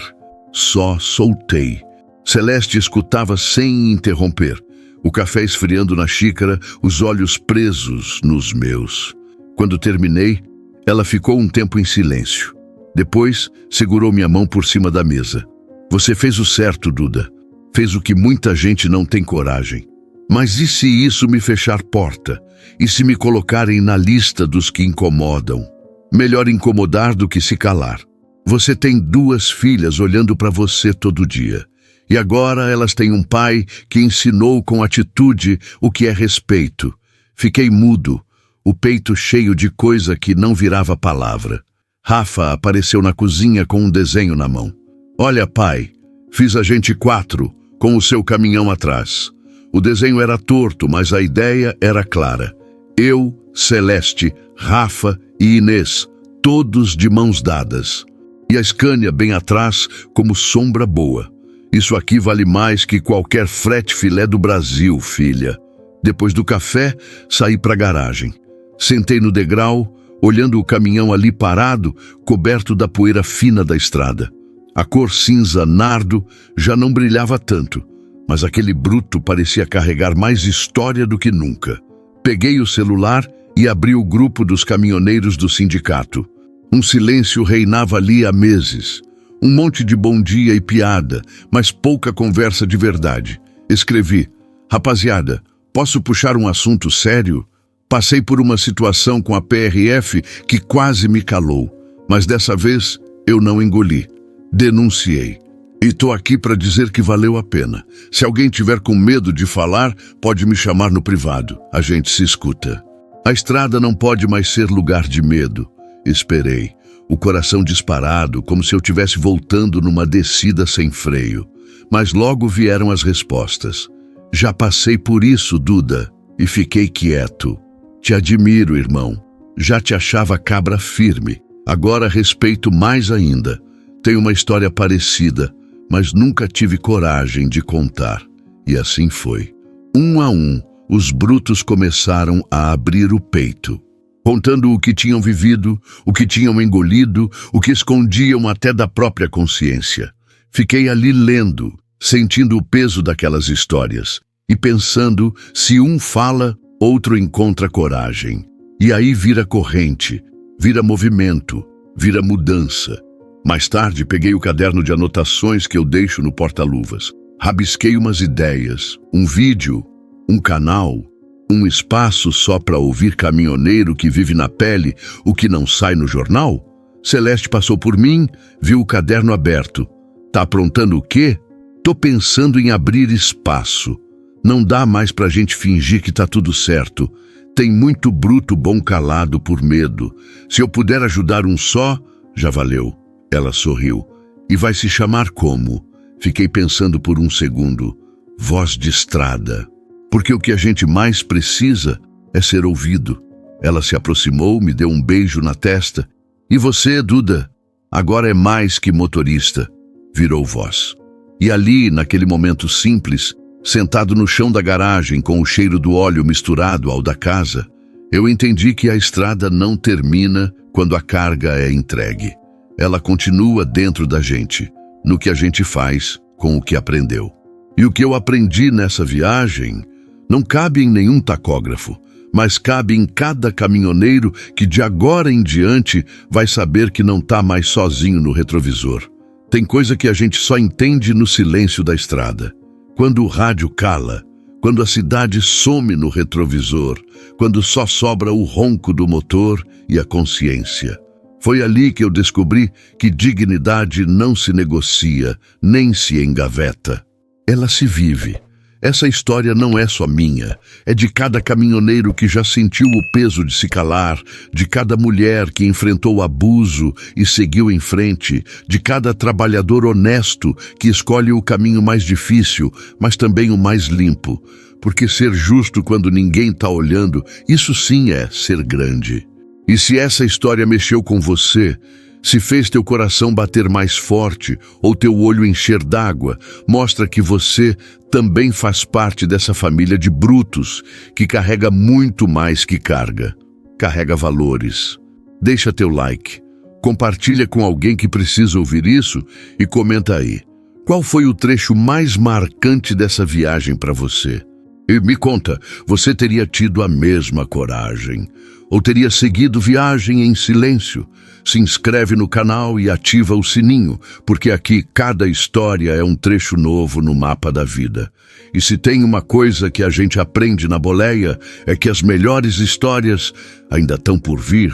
Só soltei. Celeste escutava sem interromper. O café esfriando na xícara, os olhos presos nos meus. Quando terminei, ela ficou um tempo em silêncio. Depois, segurou minha mão por cima da mesa. "Você fez o certo, Duda. Fez o que muita gente não tem coragem. Mas e se isso me fechar porta? E se me colocarem na lista dos que incomodam? Melhor incomodar do que se calar. Você tem 2 filhas olhando para você todo dia. E agora elas têm um pai que ensinou com atitude o que é respeito. Fiquei mudo, o peito cheio de coisa que não virava palavra. Rafa apareceu na cozinha com um desenho na mão. Olha, pai, fiz a gente 4, com o seu caminhão atrás. O desenho era torto, mas a ideia era clara. Eu, Celeste, Rafa e Inês, todos de mãos dadas. E a Scania bem atrás, como sombra boa. Isso aqui vale mais que qualquer frete filé do Brasil, filha. Depois do café, saí para a garagem. Sentei no degrau, olhando o caminhão ali parado, coberto da poeira fina da estrada. A cor cinza nardo já não brilhava tanto, mas aquele bruto parecia carregar mais história do que nunca. Peguei o celular e abri o grupo dos caminhoneiros do sindicato. Um silêncio reinava ali há meses. Um monte de bom dia e piada, mas pouca conversa de verdade. Escrevi: rapaziada, posso puxar um assunto sério? Passei por uma situação com a PRF que quase me calou, mas dessa vez eu não engoli. Denunciei. E tô aqui para dizer que valeu a pena. Se alguém tiver com medo de falar, pode me chamar no privado. A gente se escuta. A estrada não pode mais ser lugar de medo. Esperei, o coração disparado, como se eu estivesse voltando numa descida sem freio. Mas logo vieram as respostas. Já passei por isso, Duda, e fiquei quieto. Te admiro, irmão. Já te achava cabra firme. Agora respeito mais ainda. Tenho uma história parecida, mas nunca tive coragem de contar. E assim foi. Um a um, os brutos começaram a abrir o peito, contando o que tinham vivido, o que tinham engolido, o que escondiam até da própria consciência. Fiquei ali lendo, sentindo o peso daquelas histórias e pensando, se um fala, outro encontra coragem. E aí vira corrente, vira movimento, vira mudança. Mais tarde, peguei o caderno de anotações que eu deixo no porta-luvas. Rabisquei umas ideias, um vídeo, um canal, um espaço só para ouvir caminhoneiro que vive na pele o que não sai no jornal. Celeste passou por mim, viu o caderno aberto. Tá aprontando o quê? Tô pensando em abrir espaço. Não dá mais pra gente fingir que tá tudo certo. Tem muito bruto bom calado por medo. Se eu puder ajudar um só, já valeu. Ela sorriu. E vai se chamar como? Fiquei pensando por um segundo. Voz de estrada. Porque o que a gente mais precisa é ser ouvido. Ela se aproximou, me deu um beijo na testa. E você, Duda? Agora é mais que motorista. Virou voz. E ali, naquele momento simples, sentado no chão da garagem com o cheiro do óleo misturado ao da casa, eu entendi que a estrada não termina quando a carga é entregue. Ela continua dentro da gente, no que a gente faz com o que aprendeu. E o que eu aprendi nessa viagem não cabe em nenhum tacógrafo, mas cabe em cada caminhoneiro que de agora em diante vai saber que não está mais sozinho no retrovisor. Tem coisa que a gente só entende no silêncio da estrada. Quando o rádio cala, quando a cidade some no retrovisor, quando só sobra o ronco do motor e a consciência. Foi ali que eu descobri que dignidade não se negocia, nem se engaveta. Ela se vive. Essa história não é só minha, é de cada caminhoneiro que já sentiu o peso de se calar, de cada mulher que enfrentou o abuso e seguiu em frente, de cada trabalhador honesto que escolhe o caminho mais difícil, mas também o mais limpo. Porque ser justo quando ninguém está olhando, isso sim é ser grande. E se essa história mexeu com você, se fez teu coração bater mais forte ou teu olho encher d'água, mostra que você também faz parte dessa família de brutos que carrega muito mais que carga. Carrega valores. Deixa teu like, compartilha com alguém que precisa ouvir isso e comenta aí. Qual foi o trecho mais marcante dessa viagem para você? E me conta, você teria tido a mesma coragem? Ou teria seguido viagem em silêncio? Se inscreve no canal e ativa o sininho, porque aqui cada história é um trecho novo no mapa da vida. E se tem uma coisa que a gente aprende na boleia, é que as melhores histórias ainda estão por vir.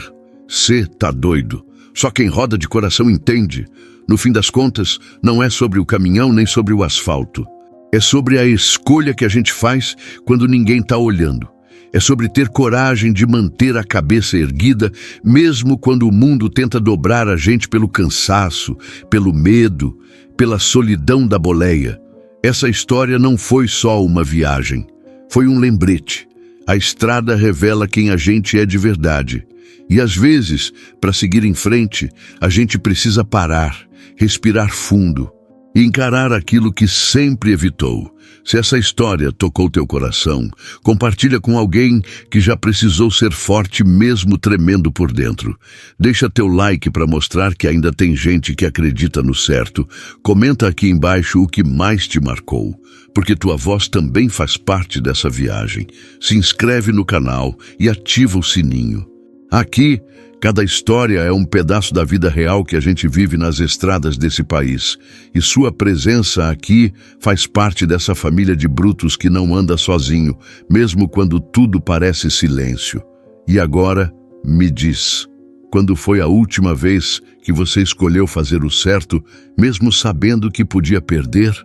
Cê tá doido. Só quem roda de coração entende. No fim das contas, não é sobre o caminhão nem sobre o asfalto. É sobre a escolha que a gente faz quando ninguém tá olhando. É sobre ter coragem de manter a cabeça erguida, mesmo quando o mundo tenta dobrar a gente pelo cansaço, pelo medo, pela solidão da boleia. Essa história não foi só uma viagem, foi um lembrete. A estrada revela quem a gente é de verdade. E às vezes, para seguir em frente, a gente precisa parar, respirar fundo e encarar aquilo que sempre evitou. Se essa história tocou teu coração, compartilha com alguém que já precisou ser forte mesmo tremendo por dentro. Deixa teu like para mostrar que ainda tem gente que acredita no certo. Comenta aqui embaixo o que mais te marcou, porque tua voz também faz parte dessa viagem. Se inscreve no canal e ativa o sininho. Aqui, cada história é um pedaço da vida real que a gente vive nas estradas desse país. E sua presença aqui faz parte dessa família de brutos que não anda sozinho, mesmo quando tudo parece silêncio. E agora, me diz, quando foi a última vez que você escolheu fazer o certo, mesmo sabendo que podia perder?